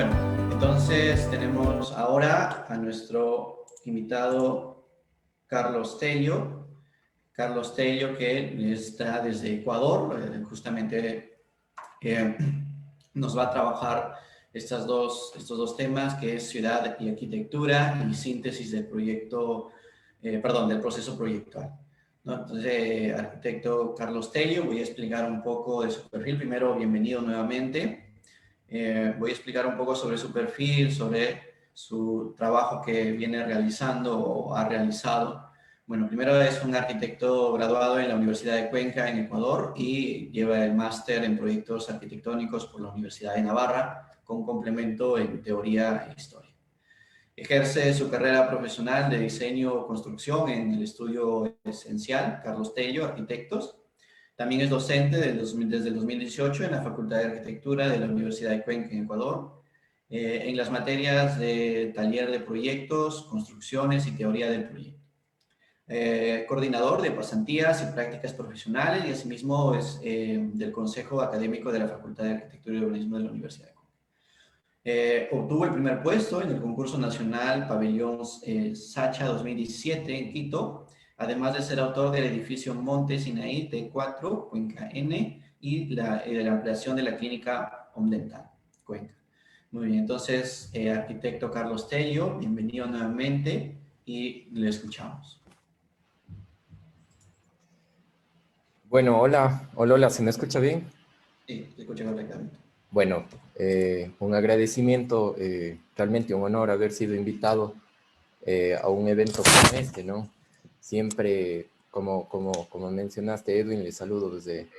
Bueno, entonces tenemos ahora a nuestro invitado Carlos Tello. Carlos Tello, que está desde Ecuador, justamente eh, nos va a trabajar estos dos temas, que es ciudad y arquitectura y síntesis del proyecto, del proceso proyectual, ¿no? Entonces, arquitecto Carlos Tello, voy a explicar un poco de su perfil. Primero, bienvenido nuevamente. Voy a explicar un poco sobre su perfil, sobre su trabajo que viene realizando o ha realizado. Bueno, primero es un arquitecto graduado en la Universidad de Cuenca, en Ecuador, y lleva el máster en proyectos arquitectónicos por la Universidad de Navarra, con complemento en teoría e historia. Ejerce su carrera profesional de diseño o construcción en el estudio esencial Carlos Tello Arquitectos. También es docente desde el 2018 en la Facultad de Arquitectura de la Universidad de Cuenca, en Ecuador, en las materias de taller de proyectos, construcciones y teoría del proyecto. Coordinador de pasantías y prácticas profesionales, y asimismo es del Consejo Académico de la Facultad de Arquitectura y Urbanismo de la Universidad de Cuenca. Obtuvo el primer puesto en el concurso nacional Pabellón Sacha 2017 en Quito, además de ser autor del edificio Monte Sinaí T4, Cuenca N, y de la ampliación de la clínica Omdental, Cuenca. Muy bien, entonces, arquitecto Carlos Tello, bienvenido nuevamente y le escuchamos. Bueno, hola, ¿se me escucha bien? Sí, se escucha correctamente. Bueno, un agradecimiento, realmente un honor haber sido invitado a un evento como este, ¿no? Siempre, como mencionaste, Edwin, le saludo desde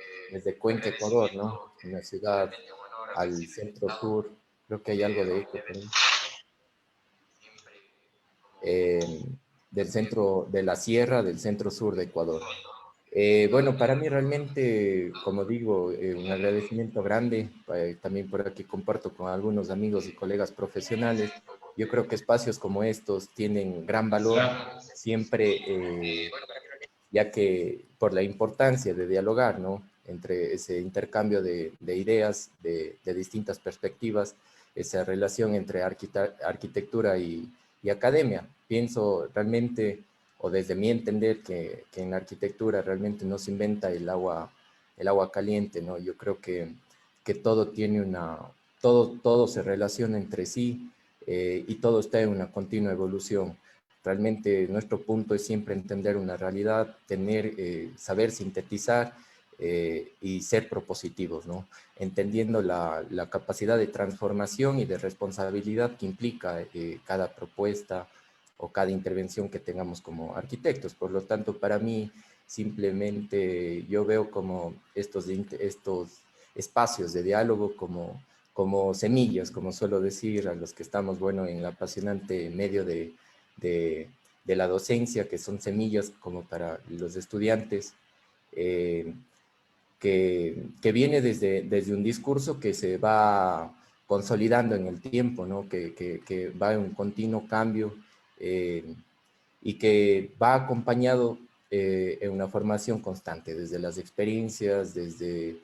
Cuenca, Ecuador, ¿no? Una ciudad al centro sur, creo que hay algo de eco por ahí. Eh, del centro de la sierra, del centro sur de Ecuador. Bueno, para mí realmente, como digo, un agradecimiento grande, también por aquí comparto con algunos amigos y colegas profesionales. Yo creo que espacios como estos tienen gran valor, siempre, ya que por la importancia de dialogar, ¿no? Entre ese intercambio de ideas, de distintas perspectivas, esa relación entre arquitectura y academia. Pienso realmente, o desde mi entender, que en la arquitectura realmente no se inventa el agua caliente, ¿no? Yo creo que todo tiene todo se relaciona entre sí, y todo está en una continua evolución. Realmente nuestro punto es siempre entender una realidad, saber sintetizar, y ser propositivos, ¿no? Entendiendo la capacidad de transformación y de responsabilidad que implica cada propuesta o cada intervención que tengamos como arquitectos. Por lo tanto, para mí, simplemente yo veo como estos espacios de diálogo como semillas, como suelo decir a los que estamos, bueno, en el apasionante medio de la docencia, que son semillas como para los estudiantes, eh, que viene desde un discurso que se va consolidando en el tiempo, ¿no? Que va en un continuo cambio, y que va acompañado en una formación constante, desde las experiencias, desde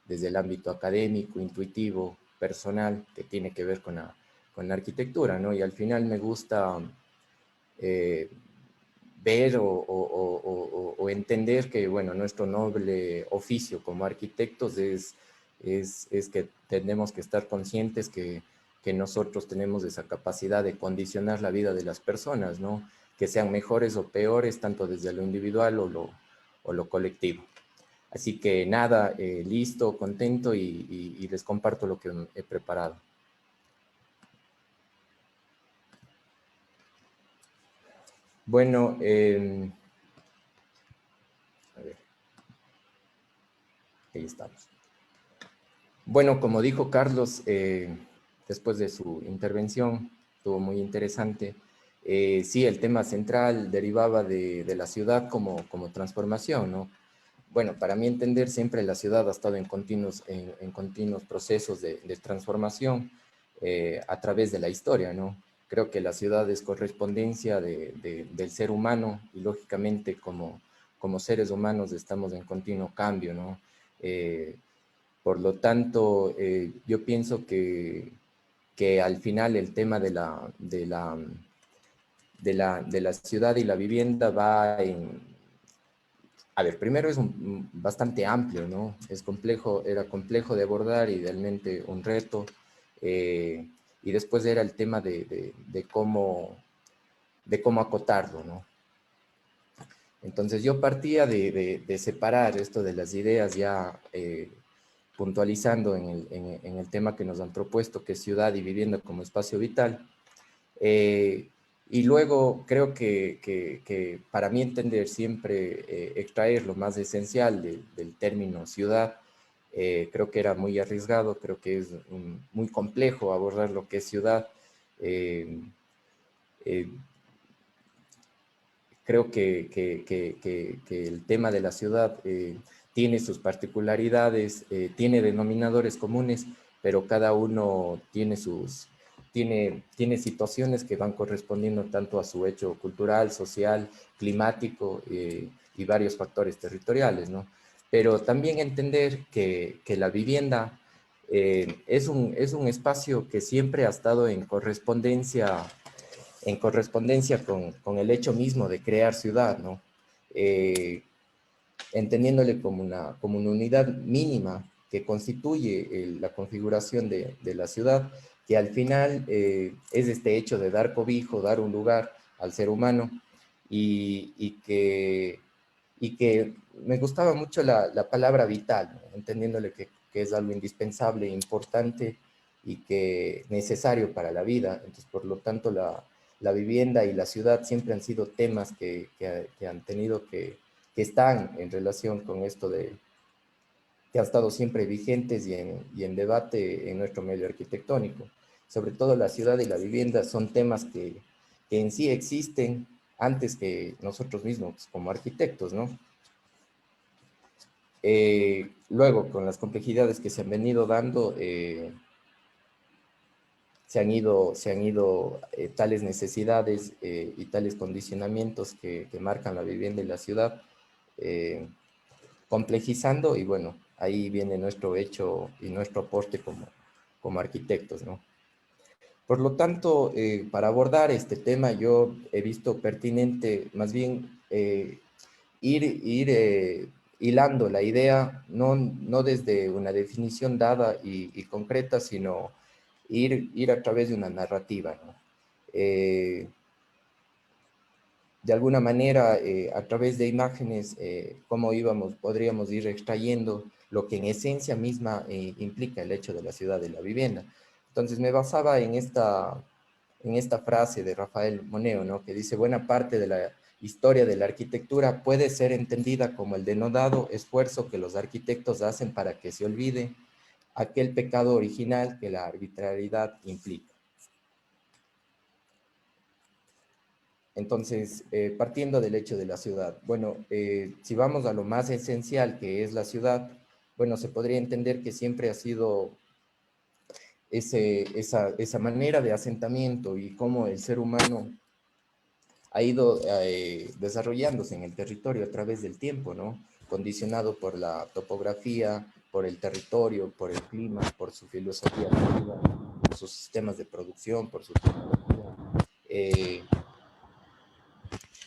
el ámbito académico, intuitivo, personal, que tiene que ver con la arquitectura, ¿no? Y al final me gusta eh, ver o entender que, bueno, nuestro noble oficio como arquitectos es que tenemos que estar conscientes que nosotros tenemos esa capacidad de condicionar la vida de las personas, ¿no? Que sean mejores o peores, tanto desde lo individual o lo colectivo. Así que nada, listo, contento y les comparto lo que he preparado. Bueno, a ver, ahí estamos. Bueno, como dijo Carlos, después de su intervención, estuvo muy interesante. Sí, el tema central derivaba de la ciudad como transformación, ¿no? Bueno, para mí entender, siempre la ciudad ha estado en continuos procesos de transformación, a través de la historia, ¿no? Creo que la ciudad es correspondencia del ser humano y lógicamente como seres humanos estamos en continuo cambio, ¿no? Por lo tanto, yo pienso que que al final el tema de la ciudad y la vivienda va en... A ver, primero es bastante amplio, ¿no? Es complejo, era complejo de abordar, idealmente un reto, y después era el tema de cómo acotarlo, ¿no? Entonces yo partía de separar esto de las ideas ya puntualizando en el tema que nos han propuesto, que es ciudad y vivienda como espacio vital. Y luego creo que para mí entender siempre extraer lo más esencial del término ciudad, creo que era muy arriesgado, creo que es muy complejo abordar lo que es ciudad. Eh, eh, Creo que el tema de la ciudad tiene sus particularidades, tiene denominadores comunes, pero cada uno tiene situaciones que van correspondiendo tanto a su hecho cultural, social, climático y varios factores territoriales, ¿no? Pero también entender que la vivienda es un espacio que siempre ha estado en correspondencia el hecho mismo de crear ciudad, ¿no? Eh, Entendiéndole como una unidad mínima que constituye la configuración de la ciudad, que al final es este hecho de dar cobijo, dar un lugar al ser humano, y, y que, y que me gustaba mucho la palabra vital, ¿no? Entendiéndole que es algo indispensable, importante y que necesario para la vida. Entonces, por lo tanto, la vivienda y la ciudad siempre han sido temas que han tenido que están en relación con esto que han estado siempre vigentes y en debate en nuestro medio arquitectónico. Sobre todo la ciudad y la vivienda son temas que en sí existen antes que nosotros mismos como arquitectos, ¿no? Luego, con las complejidades que se han venido dando, se han ido tales necesidades y tales condicionamientos que marcan la vivienda y la ciudad, eh, complejizando, y bueno, ahí viene nuestro hecho y nuestro aporte como arquitectos, ¿no? Por lo tanto, para abordar este tema, yo he visto pertinente más bien ir hilando la idea, no desde una definición dada y concreta, sino ir a través de una narrativa, ¿no? Eh, de alguna manera, a través de imágenes, cómo podríamos ir extrayendo lo que en esencia misma implica el hecho de la ciudad de la vivienda. Entonces me basaba en esta frase de Rafael Moneo, ¿no? Que dice: buena parte de la historia de la arquitectura puede ser entendida como el denodado esfuerzo que los arquitectos hacen para que se olvide aquel pecado original que la arbitrariedad implica. Entonces, partiendo del hecho de la ciudad, bueno, si vamos a lo más esencial que es la ciudad, bueno, se podría entender que siempre ha sido esa manera de asentamiento y cómo el ser humano ha ido desarrollándose en el territorio a través del tiempo, ¿no? Condicionado por la topografía, por el territorio, por el clima, por su filosofía de vida, por sus sistemas de producción, por su tecnología.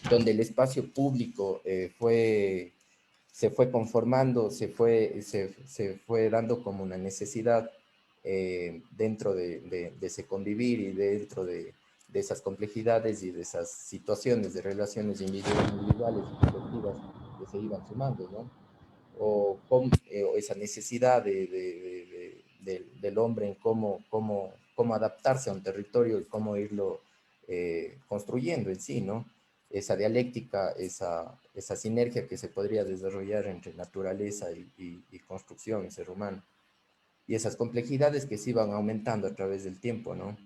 Donde el espacio público se fue conformando, se fue dando como una necesidad dentro de ese convivir y dentro de esas complejidades y de esas situaciones de relaciones individuales y colectivas que se iban sumando, ¿no? O esa necesidad del hombre en cómo adaptarse a un territorio y cómo irlo construyendo en sí, ¿no? Esa dialéctica, esa sinergia que se podría desarrollar entre naturaleza y construcción y ser humano. Y esas complejidades que se iban aumentando a través del tiempo, ¿no?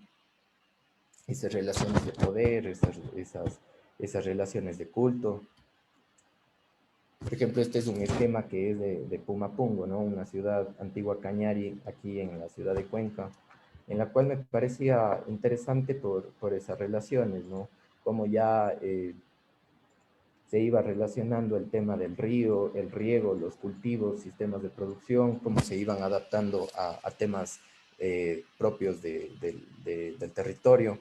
Esas relaciones de poder, esas relaciones de culto. Por ejemplo, este es un esquema que es de Pumapungo, ¿no? Una ciudad antigua Cañari, aquí en la ciudad de Cuenca, en la cual me parecía interesante por esas relaciones, ¿no? Como ya se iba relacionando el tema del río, el riego, los cultivos, sistemas de producción, cómo se iban adaptando a temas propios del territorio,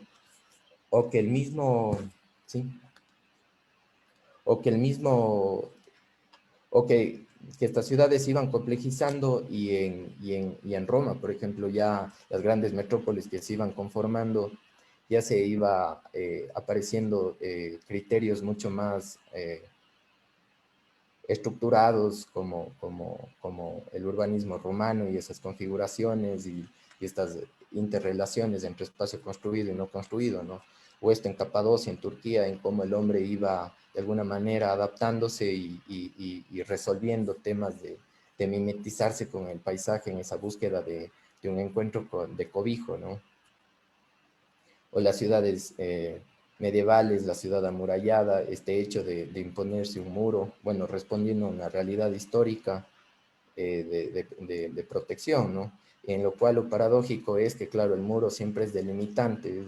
o que el mismo, ¿sí? O que el mismo, o que estas ciudades iban complejizando y en Roma, por ejemplo, ya las grandes metrópolis que se iban conformando, ya se iba apareciendo criterios mucho más estructurados como el urbanismo romano y esas configuraciones y estas interrelaciones entre espacio construido y no construido, ¿no? O esto en Capadocia, en Turquía, en cómo el hombre iba de alguna manera adaptándose y resolviendo temas de mimetizarse con el paisaje en esa búsqueda de un encuentro de cobijo, ¿no? O las ciudades medievales, la ciudad amurallada, este hecho de imponerse un muro, bueno, respondiendo a una realidad histórica de protección, ¿no? En lo cual lo paradójico es que, claro, el muro siempre es delimitante,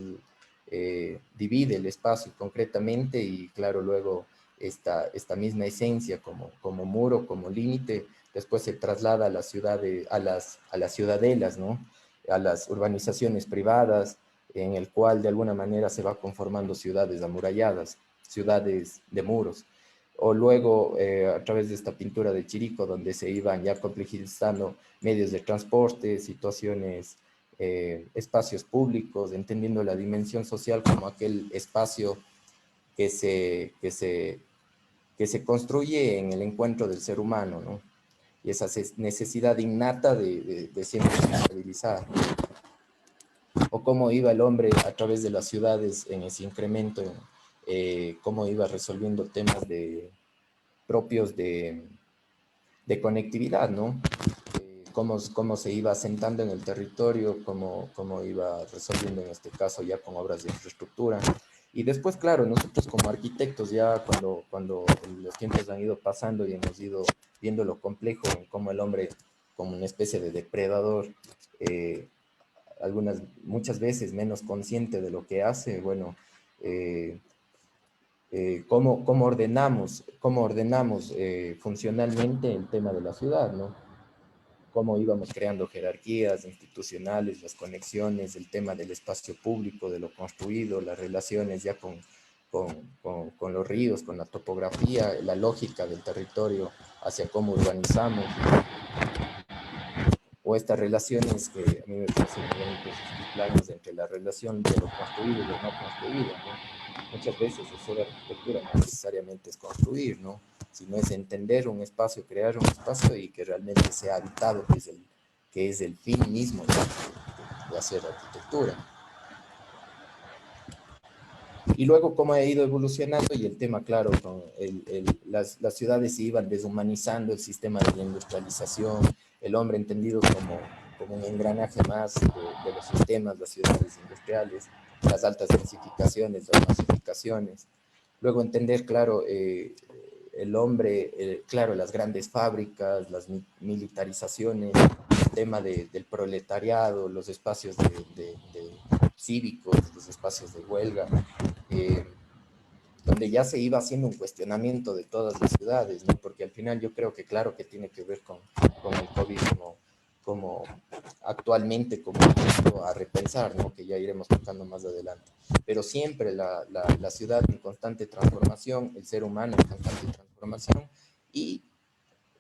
divide el espacio concretamente y, claro, luego esta misma esencia como muro, como límite, después se traslada a las ciudades, a las ciudadelas, ¿no? A las urbanizaciones privadas, en el cual de alguna manera se va conformando ciudades amuralladas, ciudades de muros. O luego a través de esta pintura de Chirico, donde se iban ya complejizando medios de transporte, situaciones, espacios públicos, entendiendo la dimensión social como aquel espacio que que se construye en el encuentro del ser humano, ¿no? Y esa necesidad innata de siempre estabilizar. O cómo iba el hombre a través de las ciudades en ese incremento, cómo iba resolviendo temas propios de conectividad, ¿no? Cómo se iba asentando en el territorio, cómo iba resolviendo en este caso ya con obras de infraestructura. Y después, claro, nosotros como arquitectos ya cuando los tiempos han ido pasando y hemos ido viendo lo complejo en cómo el hombre como una especie de depredador, muchas veces menos consciente de lo que hace, bueno, eh, cómo ordenamos funcionalmente el tema de la ciudad, ¿no? Cómo íbamos creando jerarquías institucionales, las conexiones, el tema del espacio público, de lo construido, las relaciones ya con los ríos, con la topografía, la lógica del territorio hacia cómo urbanizamos, o estas relaciones que a mí me parecen muy bonitos, estos planos entre la relación de lo construido y lo no construido, ¿no? Muchas veces hacer arquitectura no necesariamente es construir, ¿no? Sino es entender un espacio, crear un espacio y que realmente sea habitado, que es el fin mismo de hacer arquitectura. Y luego cómo ha ido evolucionando y el tema, claro, con las ciudades se iban deshumanizando, el sistema de la industrialización, el hombre entendido como un engranaje más de los sistemas, las ciudades industriales, las altas densificaciones, las masificaciones. Luego entender, claro, el hombre, claro, las grandes fábricas, las militarizaciones, el tema del proletariado, los espacios cívicos, los espacios de huelga, eh, donde ya se iba haciendo un cuestionamiento de todas las ciudades, ¿no? Porque al final yo creo que claro que tiene que ver con el COVID como actualmente como un punto a repensar, ¿no? Que ya iremos tocando más adelante. Pero siempre la ciudad en constante transformación, el ser humano en constante transformación y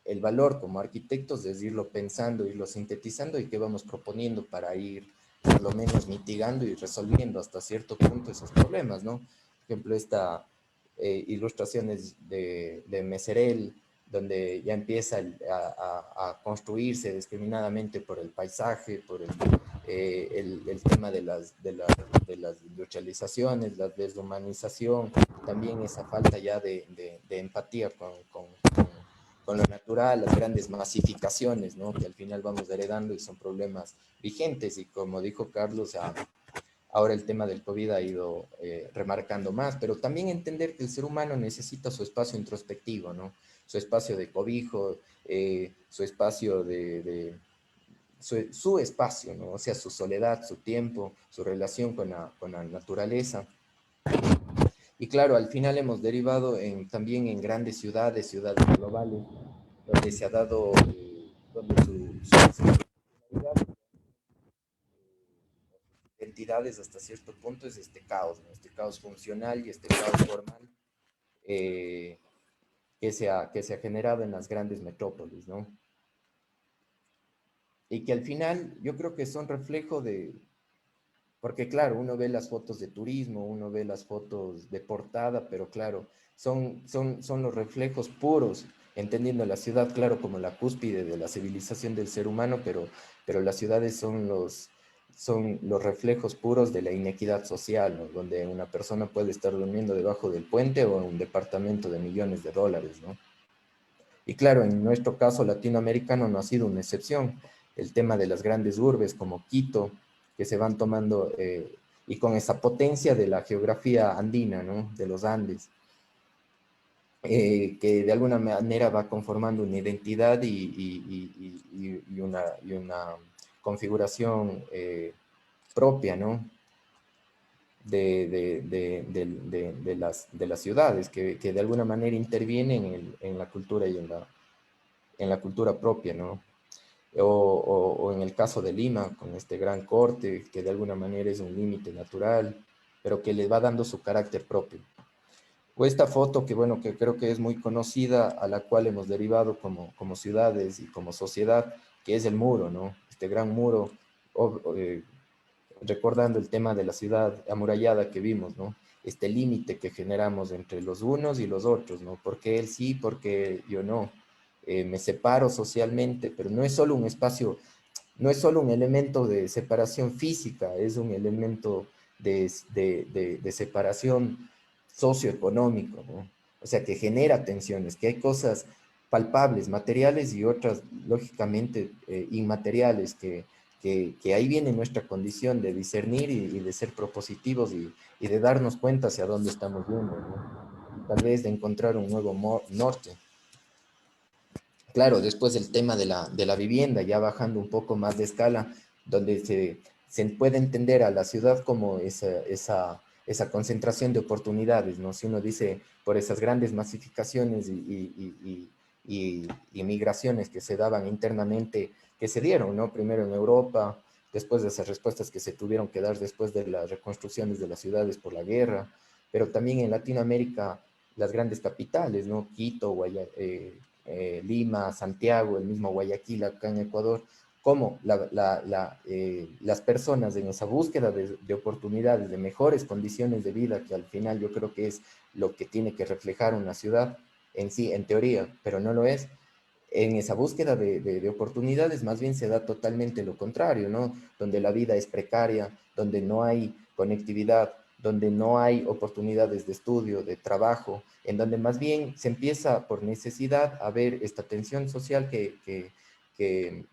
el valor como arquitectos es irlo pensando, irlo sintetizando y qué vamos proponiendo para ir por lo menos mitigando y resolviendo hasta cierto punto esos problemas, ¿no? Por ejemplo, esta ilustraciones de Meserel, donde ya empieza a construirse discriminadamente por el paisaje, por el tema de las industrializaciones, la deshumanización, también esa falta ya de empatía con lo natural, las grandes masificaciones, ¿no? Que al final vamos heredando y son problemas vigentes. Y como dijo Carlos, ahora el tema del COVID ha ido remarcando más, pero también entender que el ser humano necesita su espacio introspectivo, ¿no? Su espacio de cobijo, su espacio su espacio, ¿no? O sea, su soledad, su tiempo, su relación con la naturaleza. Y claro, al final hemos derivado también en grandes ciudades, ciudades globales, donde se ha dado, donde su identidades hasta cierto punto es este caos, ¿no? Este caos funcional y este caos formal eh, que se ha generado en las grandes metrópolis, ¿no? Y que al final yo creo que son reflejo de, porque claro, uno ve las fotos de turismo, uno ve las fotos de portada, pero claro, son los reflejos puros, entendiendo la ciudad, claro, como la cúspide de la civilización del ser humano, pero las ciudades son los reflejos puros de la inequidad social, ¿no? Donde una persona puede estar durmiendo debajo del puente o en un departamento de millones de dólares, ¿no? Y claro, en nuestro caso latinoamericano no ha sido una excepción. El tema de las grandes urbes como Quito, que se van tomando, y con esa potencia de la geografía andina, ¿no? De los Andes, que de alguna manera va conformando una identidad y una configuración propia, ¿no? De las ciudades, que de alguna manera intervienen en la cultura y en la cultura propia, ¿no? O en el caso de Lima, con este gran corte, que de alguna manera es un límite natural, pero que le va dando su carácter propio. O esta foto que, bueno, que creo que es muy conocida, a la cual hemos derivado como ciudades y como sociedad, que es el muro, ¿no? Este gran muro, recordando el tema de la ciudad amurallada que vimos, ¿no? Este límite que generamos entre los unos y los otros, ¿no? Porque él sí, porque yo no. Me separo socialmente, pero no es solo un espacio, no es solo un elemento de separación física, es un elemento de separación socioeconómico, ¿no? O sea, que genera tensiones, que hay cosas palpables, materiales y otras, lógicamente, inmateriales, que ahí viene nuestra condición de discernir y de ser propositivos y de darnos cuenta hacia dónde estamos yendo, ¿no? Tal vez de encontrar un nuevo norte. Claro, después el tema de la vivienda, ya bajando un poco más de escala, donde se puede entender a la ciudad como esa concentración de oportunidades, ¿no? Si uno dice por esas grandes masificaciones y migraciones que se daban internamente, que se dieron, ¿no? Primero en Europa, después de esas respuestas que se tuvieron que dar después de las reconstrucciones de las ciudades por la guerra, pero también en Latinoamérica, las grandes capitales, ¿no? Quito, Lima, Santiago, el mismo Guayaquil acá en Ecuador, cómo las personas en esa búsqueda de oportunidades, de mejores condiciones de vida, que al final yo creo que es lo que tiene que reflejar una ciudad en sí, en teoría, pero no lo es, en esa búsqueda de oportunidades más bien se da totalmente lo contrario, ¿no? Donde la vida es precaria, donde no hay conectividad, donde no hay oportunidades de estudio, de trabajo, en donde más bien se empieza por necesidad a ver esta tensión social que, que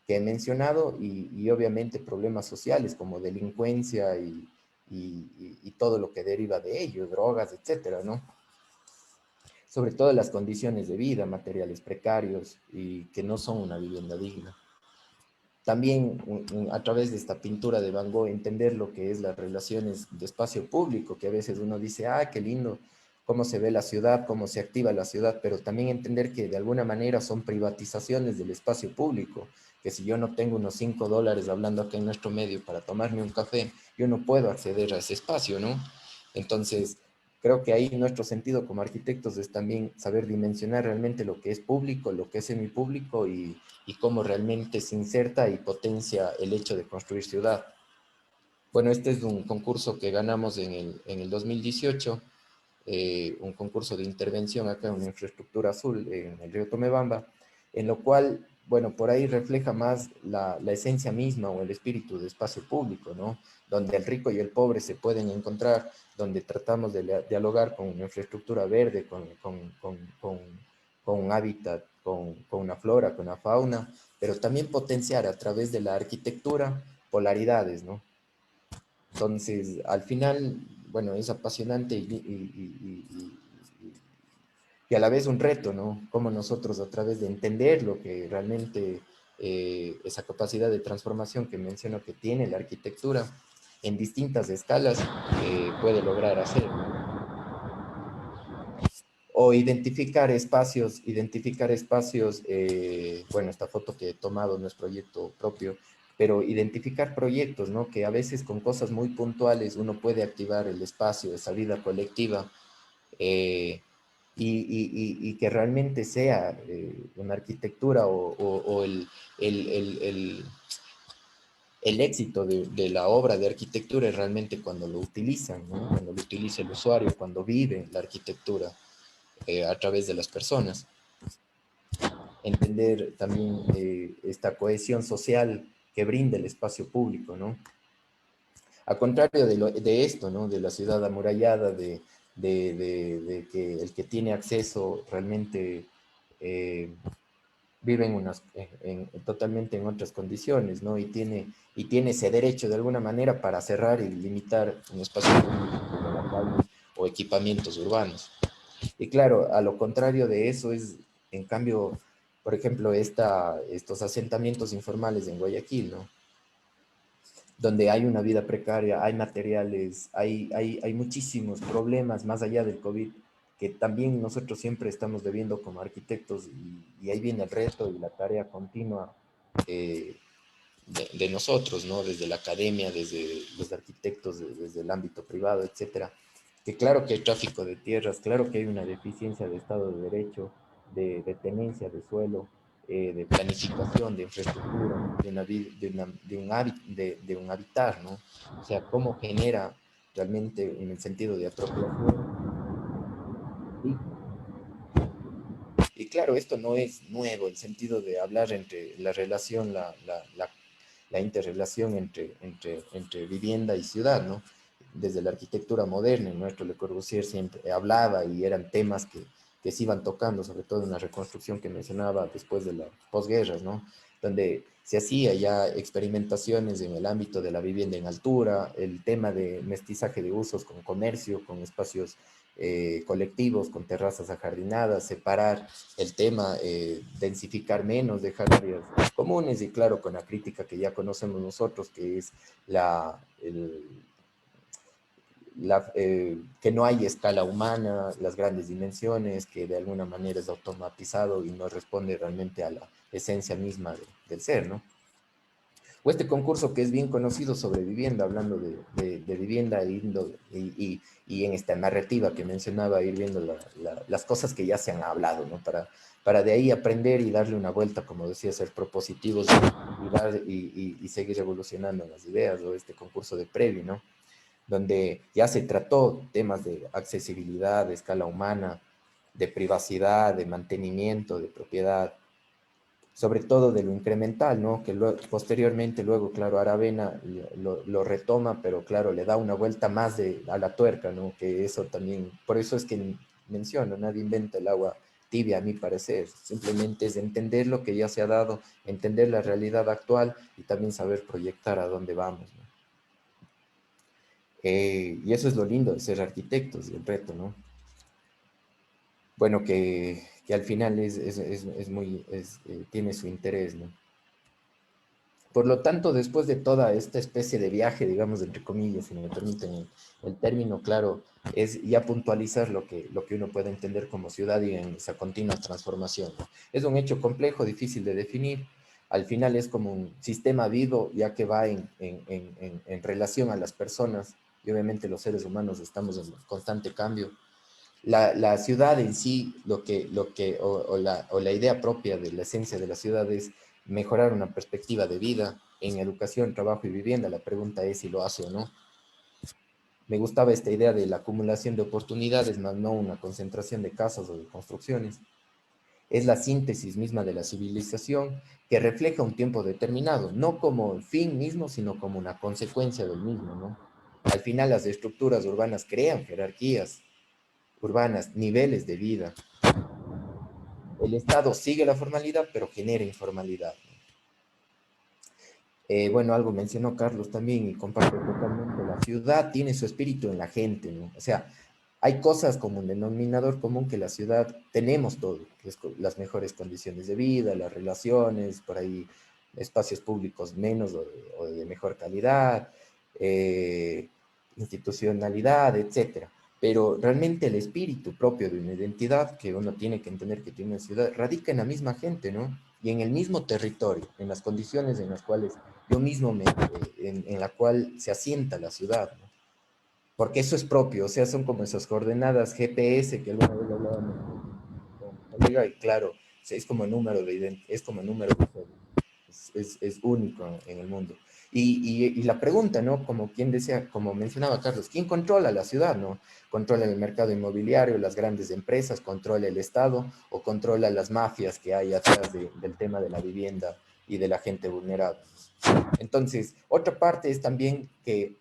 he mencionado y obviamente problemas sociales como delincuencia y todo lo que deriva de ello, drogas, etcétera, ¿no? Sobre todo las condiciones de vida, materiales precarios y que no son una vivienda digna. También a través de esta pintura de Van Gogh entender lo que es las relaciones de espacio público, que a veces uno dice, ah, qué lindo, cómo se ve la ciudad, cómo se activa la ciudad, pero también entender que de alguna manera son privatizaciones del espacio público, que si yo no tengo unos $5 hablando acá en nuestro medio para tomarme un café, yo no puedo acceder a ese espacio, ¿no? Entonces, creo que ahí nuestro sentido como arquitectos es también saber dimensionar realmente lo que es público, lo que es semipúblico y cómo realmente se inserta y potencia el hecho de construir ciudad. Bueno, este es un concurso que ganamos en el 2018, un concurso de intervención acá en una infraestructura azul en el río Tomebamba, en lo cual, bueno, por ahí refleja más la esencia misma o el espíritu de espacio público, ¿no? Donde el rico y el pobre se pueden encontrar, donde tratamos de dialogar con una infraestructura verde, con un hábitat, con una flora, con una fauna, pero también potenciar a través de la arquitectura polaridades, ¿no? Entonces, al final, bueno, es apasionante y a la vez un reto, ¿no? Como nosotros a través de entender lo que realmente esa capacidad de transformación que menciono que tiene la arquitectura en distintas escalas puede lograr hacer, ¿no? O identificar espacios, bueno, esta foto que he tomado no es proyecto propio, pero identificar proyectos, ¿no? Que a veces con cosas muy puntuales uno puede activar el espacio, esa vida colectiva, eh, y que realmente sea una arquitectura o el éxito de la obra de arquitectura es realmente cuando lo utilizan, ¿no? Cuando lo utiliza el usuario, cuando vive la arquitectura a través de las personas. Entender también esta cohesión social que brinda el espacio público, ¿no? A contrario de esto, ¿no? De la ciudad amurallada, de que el que tiene acceso realmente eh, vive totalmente en otras condiciones, ¿no? Y tiene ese derecho de alguna manera para cerrar y limitar un espacio público como la calle o equipamientos urbanos. Y claro, a lo contrario de eso es, en cambio, por ejemplo, estos asentamientos informales en Guayaquil, ¿no? Donde hay una vida precaria, hay materiales, hay muchísimos problemas más allá del COVID, que también nosotros siempre estamos debiendo como arquitectos, y ahí viene el reto y la tarea continua eh, de nosotros, ¿no? Desde la academia, desde los arquitectos, desde el ámbito privado, etcétera. Que claro que hay tráfico de tierras, claro que hay una deficiencia de Estado de Derecho, de tenencia de suelo, de planificación, de infraestructura, de un habitar, ¿no? O sea, cómo genera realmente en el sentido de apropiación digna. Y claro, esto no es nuevo, el sentido de hablar entre la relación, la interrelación entre vivienda y ciudad, ¿no? Desde la arquitectura moderna, en nuestro Le Corbusier siempre hablaba y eran temas que se iban tocando, sobre todo en la reconstrucción que mencionaba después de las posguerras, ¿no? Donde se hacía ya experimentaciones en el ámbito de la vivienda en altura, el tema de mestizaje de usos con comercio, con espacios colectivos, con terrazas ajardinadas, separar el tema, densificar menos, dejar áreas comunes y claro, con la crítica que ya conocemos nosotros, que es la, el, que no hay escala humana, las grandes dimensiones, que de alguna manera es automatizado y no responde realmente a la esencia misma del ser, ¿no? O este concurso que es bien conocido sobre vivienda, hablando de vivienda y en esta narrativa que mencionaba, ir viendo las cosas que ya se han hablado, ¿no? Para de ahí aprender y darle una vuelta, como decía, ser propositivos y seguir evolucionando en las ideas, o este concurso de Previ, ¿no? Donde ya se trató temas de accesibilidad, de escala humana, de privacidad, de mantenimiento, de propiedad, sobre todo de lo incremental, ¿no? Que posteriormente, luego, claro, Aravena lo retoma, pero claro, le da una vuelta más a la tuerca, ¿no? Que eso también, por eso es que menciono, nadie inventa el agua tibia, a mi parecer, simplemente es entender lo que ya se ha dado, entender la realidad actual y también saber proyectar a dónde vamos, ¿no? Y eso es lo lindo de ser arquitectos y el reto, ¿no? Bueno, que al final tiene su interés, ¿no? Por lo tanto, después de toda esta especie de viaje, digamos, entre comillas, si me permiten el término, claro, es ya puntualizar lo que uno puede entender como ciudad y en esa continua transformación, ¿no? Es un hecho complejo, difícil de definir. Al final es como un sistema vivo, ya que va en relación a las personas, y obviamente los seres humanos estamos en constante cambio. La ciudad en sí, o la idea propia de la esencia de la ciudad es mejorar una perspectiva de vida en educación, trabajo y vivienda. La pregunta es si lo hace o no. Me gustaba esta idea de la acumulación de oportunidades, más no una concentración de casas o de construcciones. Es la síntesis misma de la civilización que refleja un tiempo determinado, no como el fin mismo, sino como una consecuencia del mismo, ¿no? Al final las estructuras urbanas crean jerarquías urbanas, niveles de vida. El Estado sigue la formalidad, pero genera informalidad. Bueno, algo mencionó Carlos también y comparto totalmente. La ciudad tiene su espíritu en la gente, ¿no? O sea, hay cosas como un denominador común que la ciudad tenemos todo, que es las mejores condiciones de vida, las relaciones, por ahí espacios públicos menos o de mejor calidad, eh, institucionalidad, etcétera. Pero realmente el espíritu propio de una identidad que uno tiene que entender que tiene una ciudad radica en la misma gente, ¿no? y en el mismo territorio, en las condiciones en las cuales yo mismo en la cual se asienta la ciudad, ¿no? Porque eso es propio, o sea, son como esas coordenadas GPS que alguna vez hablábamos con un colega, y claro, es como número es como número de es único en el mundo. Y la pregunta, ¿no? Como quien decía, como mencionaba Carlos, ¿quién controla la ciudad, no? ¿Controla el mercado inmobiliario, las grandes empresas, controla el Estado o controla las mafias que hay atrás del tema de la vivienda y de la gente vulnerable? Entonces, otra parte es también que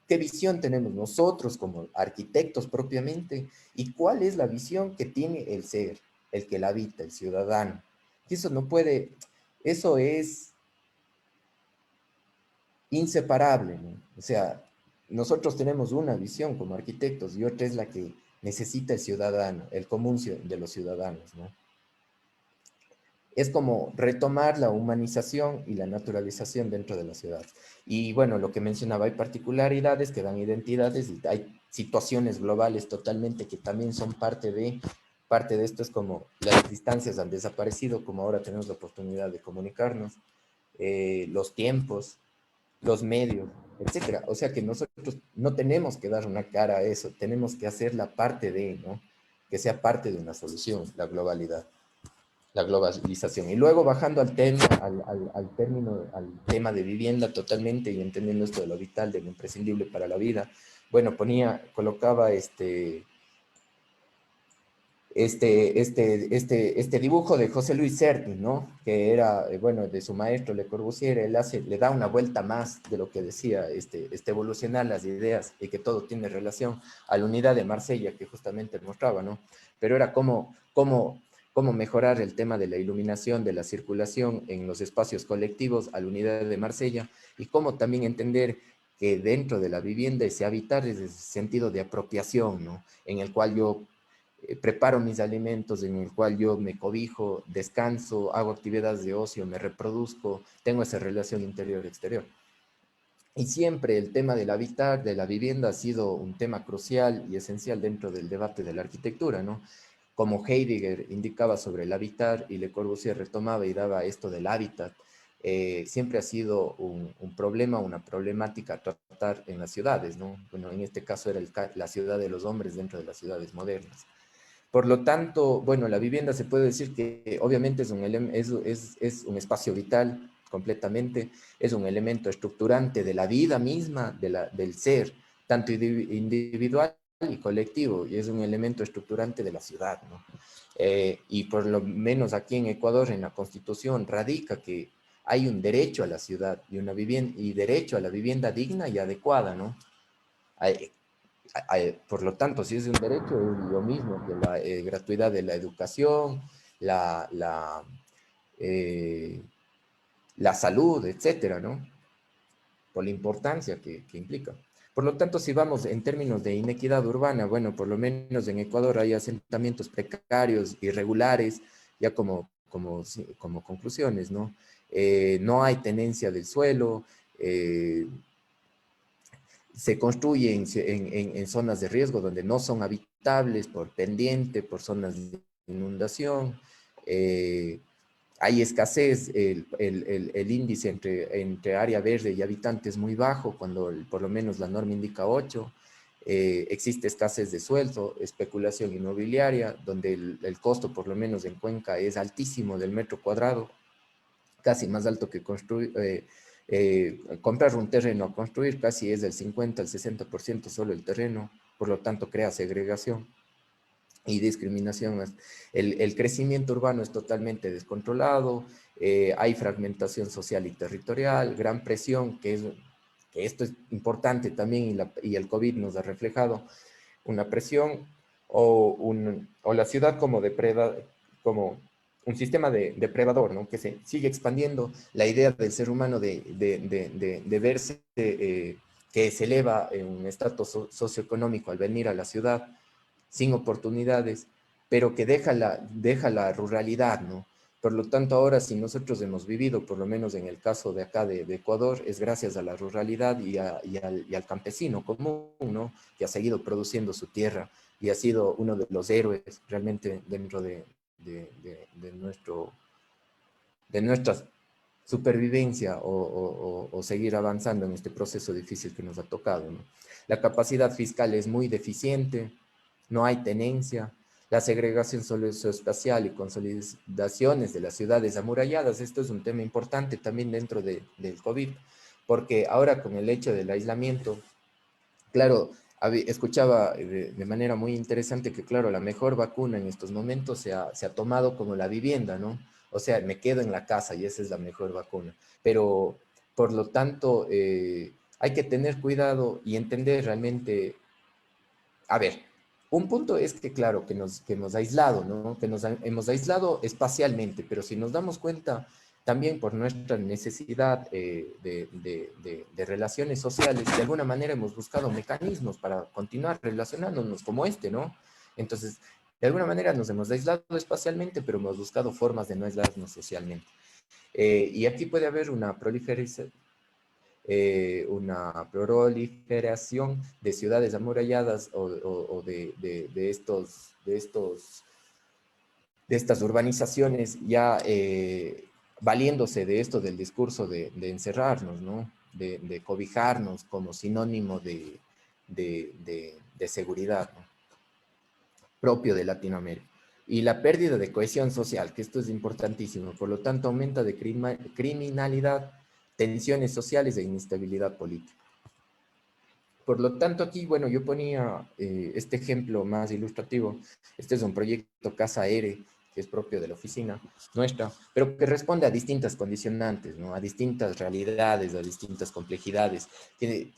qué visión tenemos nosotros como arquitectos propiamente y cuál es la visión que tiene el ser, el que la habita, el ciudadano. Y eso no puede, eso es inseparable, ¿no? O sea, nosotros tenemos una visión como arquitectos y otra es la que necesita el ciudadano, el común de los ciudadanos, ¿no? Es como retomar la humanización y la naturalización dentro de la ciudad. Y bueno, lo que mencionaba, hay particularidades que dan identidades y hay situaciones globales totalmente que también son parte de esto es como las distancias han desaparecido, como ahora tenemos la oportunidad de comunicarnos, los tiempos, los medios, etcétera. O sea que nosotros no tenemos que dar una cara a eso, tenemos que hacer la parte de, ¿no? Que sea parte de una solución, la globalidad, la globalización. Y luego bajando al tema, al término, al tema de vivienda totalmente y entendiendo esto de lo vital, de lo imprescindible para la vida, bueno, colocaba este dibujo de José Luis Serti, ¿no? Que era, bueno, de su maestro Le Corbusier. Él le da una vuelta más de lo que decía, evolucionar las ideas y que todo tiene relación a la unidad de Marsella que justamente mostraba, ¿no? Pero era cómo mejorar el tema de la iluminación, de la circulación en los espacios colectivos a la unidad de Marsella y cómo también entender que dentro de la vivienda ese habitar es ese sentido de apropiación, ¿no? En el cual yo preparo mis alimentos, en el cual yo me cobijo, descanso, hago actividades de ocio, me reproduzco, tengo esa relación interior-exterior. Y siempre el tema del habitar, de la vivienda, ha sido un tema crucial y esencial dentro del debate de la arquitectura, ¿no? Como Heidegger indicaba sobre el habitar y Le Corbusier retomaba y daba esto del hábitat, siempre ha sido un problema, una problemática a tratar en las ciudades, ¿no? Bueno, en este caso era la ciudad de los hombres dentro de las ciudades modernas. Por lo tanto, bueno, la vivienda se puede decir que obviamente es un espacio vital completamente, es un elemento estructurante de la vida misma, del ser, tanto individual y colectivo, y es un elemento estructurante de la ciudad, ¿no? Y por lo menos aquí en Ecuador, en la Constitución, radica que hay un derecho a la ciudad y, y derecho a la vivienda digna y adecuada, ¿no? Por lo tanto, si es un derecho, es lo mismo que la gratuidad de la educación, la, la, eh, la salud, etcétera, ¿no? Por la importancia que implica. Por lo tanto, si vamos en términos de inequidad urbana, bueno, por lo menos en Ecuador hay asentamientos precarios, irregulares, ya como conclusiones, ¿no? No hay tenencia del suelo, se construyen en zonas de riesgo donde no son habitables por pendiente, por zonas de inundación. Eh, Hay escasez, el índice entre área verde y habitante es muy bajo, cuando por lo menos la norma indica 8. Existe escasez de sueldo, especulación inmobiliaria, donde el costo, por lo menos en Cuenca, es altísimo del metro cuadrado, casi más alto que comprar un terreno a construir, casi es del 50 al 60% solo el terreno, por lo tanto crea segregación y discriminación. El crecimiento urbano es totalmente descontrolado, hay fragmentación social y territorial, gran presión, que esto es importante también y el COVID nos ha reflejado, una presión o la ciudad como un sistema depredador, ¿no? Que se sigue expandiendo, la idea del ser humano de verse que se eleva en un estatus socioeconómico al venir a la ciudad sin oportunidades, pero que deja la ruralidad, ¿no? Por lo tanto, ahora si nosotros hemos vivido, por lo menos en el caso de acá de Ecuador, es gracias a la ruralidad y al campesino común, ¿no? Que ha seguido produciendo su tierra y ha sido uno de los héroes realmente dentro de nuestro de nuestra supervivencia o seguir avanzando en este proceso difícil que nos ha tocado, ¿no? La capacidad fiscal es muy deficiente, no hay tenencia, la segregación socioespacial y consolidaciones de las ciudades amuralladas, esto es un tema importante también dentro del COVID, porque ahora con el hecho del aislamiento, claro, escuchaba de manera muy interesante que, claro, la mejor vacuna en estos momentos se ha tomado como la vivienda, ¿no? O sea, me quedo en la casa y esa es la mejor vacuna. Pero, por lo tanto, hay que tener cuidado y entender realmente, a ver, un punto es que, claro, que nos ha aislado, ¿no? Hemos aislado espacialmente, pero si nos damos cuenta, también por nuestra necesidad de relaciones sociales, de alguna manera hemos buscado mecanismos para continuar relacionándonos como este, ¿no? Entonces, de alguna manera nos hemos aislado espacialmente, pero hemos buscado formas de no aislarnos socialmente. Y aquí puede haber una proliferación de ciudades amuralladas o de estas urbanizaciones ya valiéndose de esto del discurso de encerrarnos, ¿no? De cobijarnos como sinónimo de seguridad, ¿no? Propio de Latinoamérica. Y la pérdida de cohesión social, que esto es importantísimo, por lo tanto aumenta de criminalidad, tensiones sociales e inestabilidad política. Por lo tanto, aquí, bueno, yo ponía este ejemplo más ilustrativo. Este es un proyecto Casa ERE, que es propio de la oficina nuestra, pero que responde a distintas condicionantes, ¿no? A distintas realidades, a distintas complejidades. Que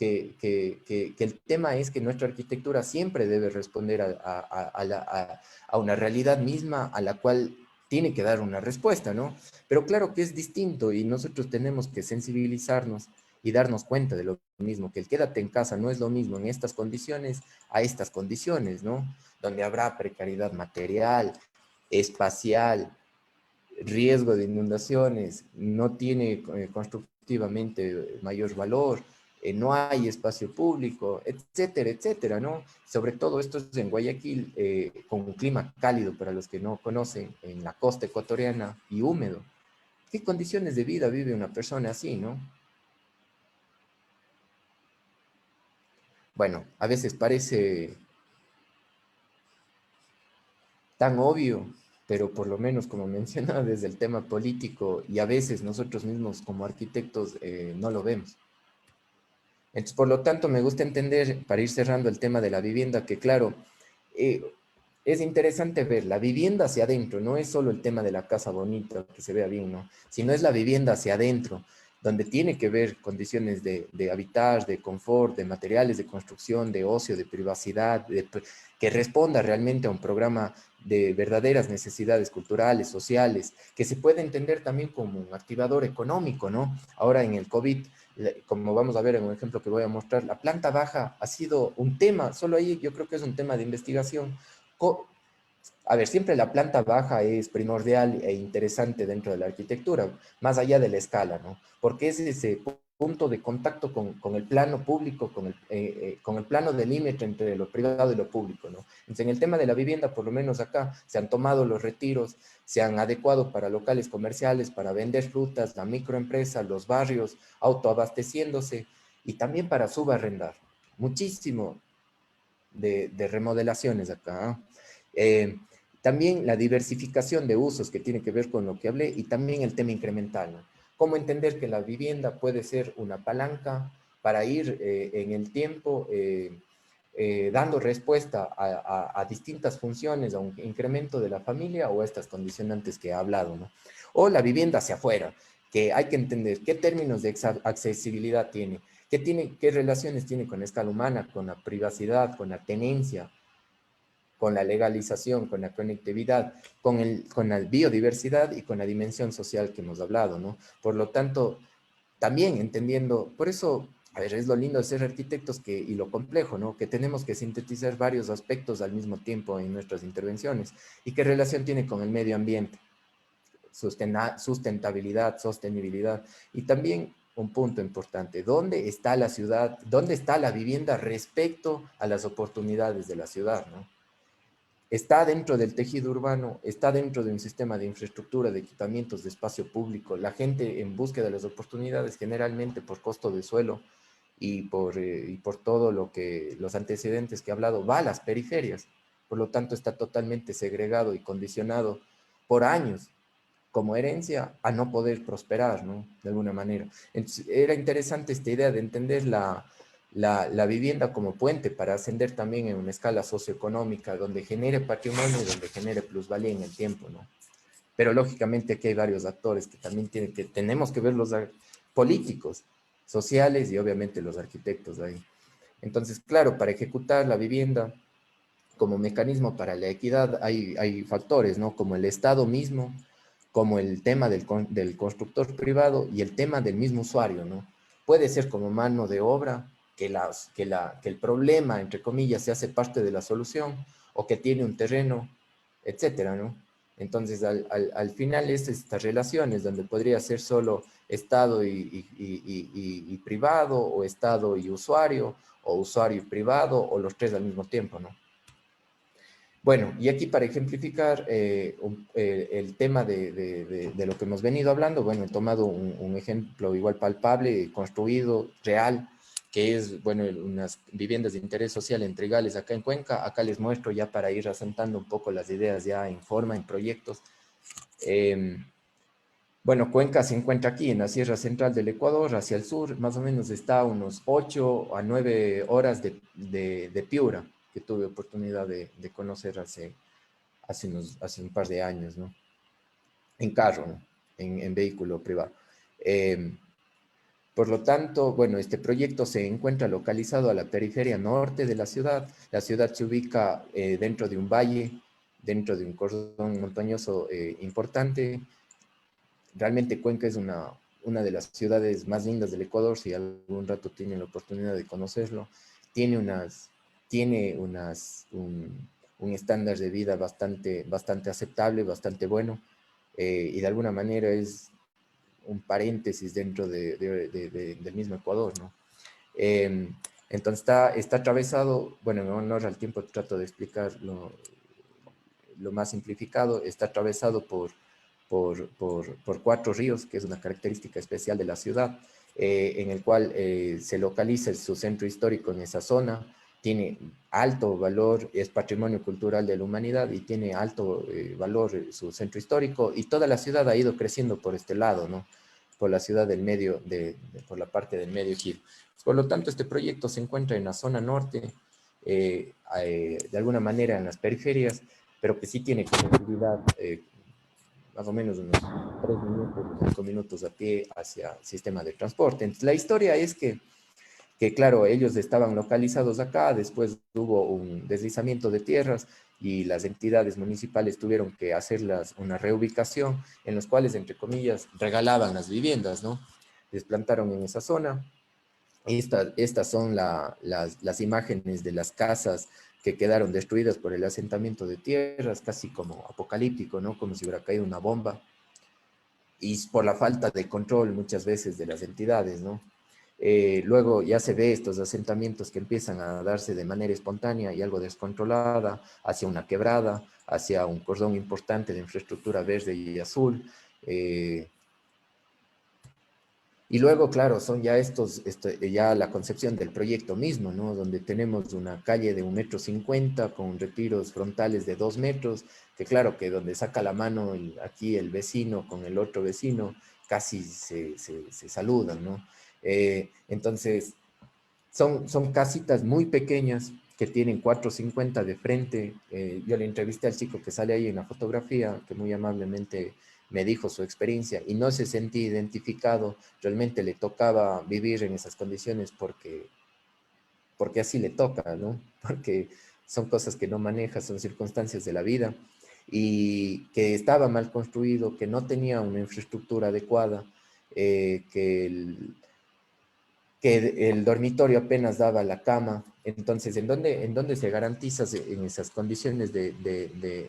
el tema es que nuestra arquitectura siempre debe responder a una realidad misma a la cual tiene que dar una respuesta, ¿no? Pero claro que es distinto y nosotros tenemos que sensibilizarnos y darnos cuenta de lo mismo, que el quédate en casa no es lo mismo en estas condiciones a estas condiciones, ¿no? Donde habrá precariedad material, espacial, riesgo de inundaciones, no tiene constructivamente mayor valor, no hay espacio público, etcétera, etcétera, ¿no? Sobre todo esto es en Guayaquil, con un clima cálido para los que no conocen, en la costa ecuatoriana y húmedo. ¿Qué condiciones de vida vive una persona así, no? Bueno, a veces parece tan obvio, pero por lo menos como mencionaba desde el tema político y a veces nosotros mismos como arquitectos no lo vemos. Entonces, por lo tanto, me gusta entender, para ir cerrando el tema de la vivienda, que claro, eh, es interesante ver la vivienda hacia adentro, no es solo el tema de la casa bonita, que se vea bien, ¿no? Sino es la vivienda hacia adentro, donde tiene que ver condiciones de habitar, de confort, de materiales de construcción, de ocio, de privacidad, que responda realmente a un programa de verdaderas necesidades culturales, sociales, que se puede entender también como un activador económico, ¿no? Ahora en el COVID, como vamos a ver en un ejemplo que voy a mostrar, la planta baja ha sido un tema, solo ahí yo creo que es un tema de investigación. A ver, siempre la planta baja es primordial e interesante dentro de la arquitectura, más allá de la escala, ¿no? Porque es ese punto de contacto con el plano público, con el plano del límite entre lo privado y lo público, ¿no? Entonces, en el tema de la vivienda, por lo menos acá, se han tomado los retiros, se han adecuado para locales comerciales, para vender frutas, la microempresa, los barrios, autoabasteciéndose y también para subarrendar. Muchísimo de remodelaciones acá. ¿Eh? También la diversificación de usos que tiene que ver con lo que hablé y también el tema incremental, ¿no? Cómo entender que la vivienda puede ser una palanca para ir en el tiempo dando respuesta a distintas funciones, a un incremento de la familia o a estas condicionantes que he hablado, ¿no? O la vivienda hacia afuera, que hay que entender qué términos de accesibilidad tiene, qué relaciones tiene con la escala humana, con la privacidad, con la tenencia, con la legalización, con la conectividad, con la biodiversidad y con la dimensión social que hemos hablado, ¿no? Por lo tanto, también entendiendo, por eso, a ver, es lo lindo de ser arquitectos y lo complejo, ¿no? Que tenemos que sintetizar varios aspectos al mismo tiempo en nuestras intervenciones. ¿Y qué relación tiene con el medio ambiente? Sustentabilidad, sostenibilidad. Y también un punto importante, ¿dónde está la ciudad? ¿Dónde está la vivienda respecto a las oportunidades de la ciudad, ¿no? está dentro del tejido urbano, está dentro de un sistema de infraestructura, de equipamientos, de espacio público. La gente en búsqueda de las oportunidades, generalmente por costo de suelo y por todo lo que los antecedentes que he hablado, va a las periferias. Por lo tanto, está totalmente segregado y condicionado por años como herencia a no poder prosperar, ¿no? De alguna manera. Entonces, era interesante esta idea de entender la vivienda como puente para ascender también en una escala socioeconómica donde genere patrimonio y donde genere plusvalía en el tiempo, ¿no? Pero lógicamente aquí hay varios actores que también tenemos que ver los políticos, sociales y obviamente los arquitectos ahí. Entonces, claro, para ejecutar la vivienda como mecanismo para la equidad hay factores, ¿no? Como el Estado mismo, como el tema del constructor privado y el tema del mismo usuario, ¿no? Puede ser como mano de obra, que el problema, entre comillas, se hace parte de la solución, o que tiene un terreno, etcétera, ¿no? Entonces, al final es estas relaciones donde podría ser solo Estado y privado, o Estado y usuario, o usuario y privado, o los tres al mismo tiempo, ¿no? Bueno, y aquí para ejemplificar el tema de lo que hemos venido hablando, bueno, he tomado un ejemplo igual palpable, construido, real, que es, bueno, unas viviendas de interés social en Trigales, acá en Cuenca. Acá les muestro ya para ir asentando un poco las ideas ya en forma, en proyectos. Bueno, Cuenca se encuentra aquí en la Sierra Central del Ecuador, hacia el sur, más o menos está a unos 8 a 9 horas de Piura, que tuve oportunidad de conocer hace un par de años, ¿no? En carro, ¿no? En vehículo privado. Eh, por lo tanto, bueno, este proyecto se encuentra localizado a la periferia norte de la ciudad. La ciudad se ubica dentro de un valle, dentro de un cordón montañoso importante. Realmente Cuenca es una de las ciudades más lindas del Ecuador, si algún rato tienen la oportunidad de conocerlo. Tiene un estándar de vida bastante aceptable, bastante bueno, y de alguna manera es un paréntesis dentro del mismo Ecuador, ¿no? Eh, entonces está atravesado, bueno, en honor al tiempo trato de explicar lo más simplificado. Está atravesado por cuatro ríos, que es una característica especial de la ciudad, en el cual se localiza su centro histórico en esa zona. Tiene alto valor, es patrimonio cultural de la humanidad y tiene alto valor su centro histórico, y toda la ciudad ha ido creciendo por este lado, ¿no? Por la ciudad del medio, por la parte del medio giro. Por lo tanto, este proyecto se encuentra en la zona norte, de alguna manera en las periferias, pero que sí tiene conectividad, más o menos unos 3 minutos, 5 minutos a pie hacia el sistema de transporte. Entonces, la historia es que, claro, ellos estaban localizados acá, después hubo un deslizamiento de tierras y las entidades municipales tuvieron que hacerlas una reubicación, en los cuales, entre comillas, regalaban las viviendas, ¿no? Les plantaron en esa zona. Estas son las imágenes de las casas que quedaron destruidas por el asentamiento de tierras, casi como apocalíptico, ¿no? Como si hubiera caído una bomba, y por la falta de control muchas veces de las entidades, ¿no? Luego ya se ve estos asentamientos que empiezan a darse de manera espontánea y algo descontrolada, hacia una quebrada, hacia un cordón importante de infraestructura verde y azul. Y luego, claro, son ya ya la concepción del proyecto mismo, ¿no? Donde tenemos una calle de 1,50 m con retiros frontales de 2 metros, que claro, que donde saca la mano aquí el vecino con el otro vecino, casi se saludan, ¿no? Entonces, son casitas muy pequeñas que tienen 4,50 de frente. Yo le entrevisté al chico que sale ahí en la fotografía, que muy amablemente me dijo su experiencia y no se sentía identificado. Realmente le tocaba vivir en esas condiciones porque así le toca, ¿no? Porque son cosas que no maneja, son circunstancias de la vida, y que estaba mal construido, que no tenía una infraestructura adecuada, que el dormitorio apenas daba la cama. Entonces, ¿en dónde se garantiza en esas condiciones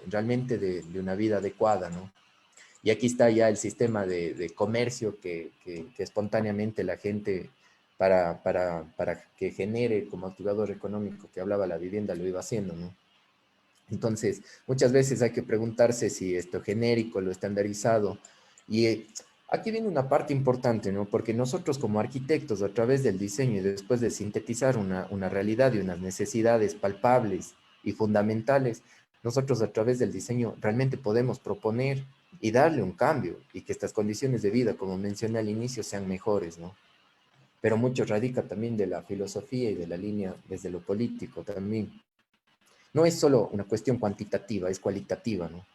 realmente de una vida adecuada, ¿no? Y aquí está ya el sistema de comercio que espontáneamente la gente, para que genere como activador económico que hablaba la vivienda, lo iba haciendo, ¿no? Entonces, muchas veces hay que preguntarse si esto genérico, lo estandarizado. Y aquí viene una parte importante, ¿no? Porque nosotros como arquitectos, a través del diseño y después de sintetizar una realidad y unas necesidades palpables y fundamentales, nosotros a través del diseño realmente podemos proponer y darle un cambio y que estas condiciones de vida, como mencioné al inicio, sean mejores, ¿no? Pero mucho radica también de la filosofía y de la línea desde lo político también. No es solo una cuestión cuantitativa, es cualitativa, ¿no?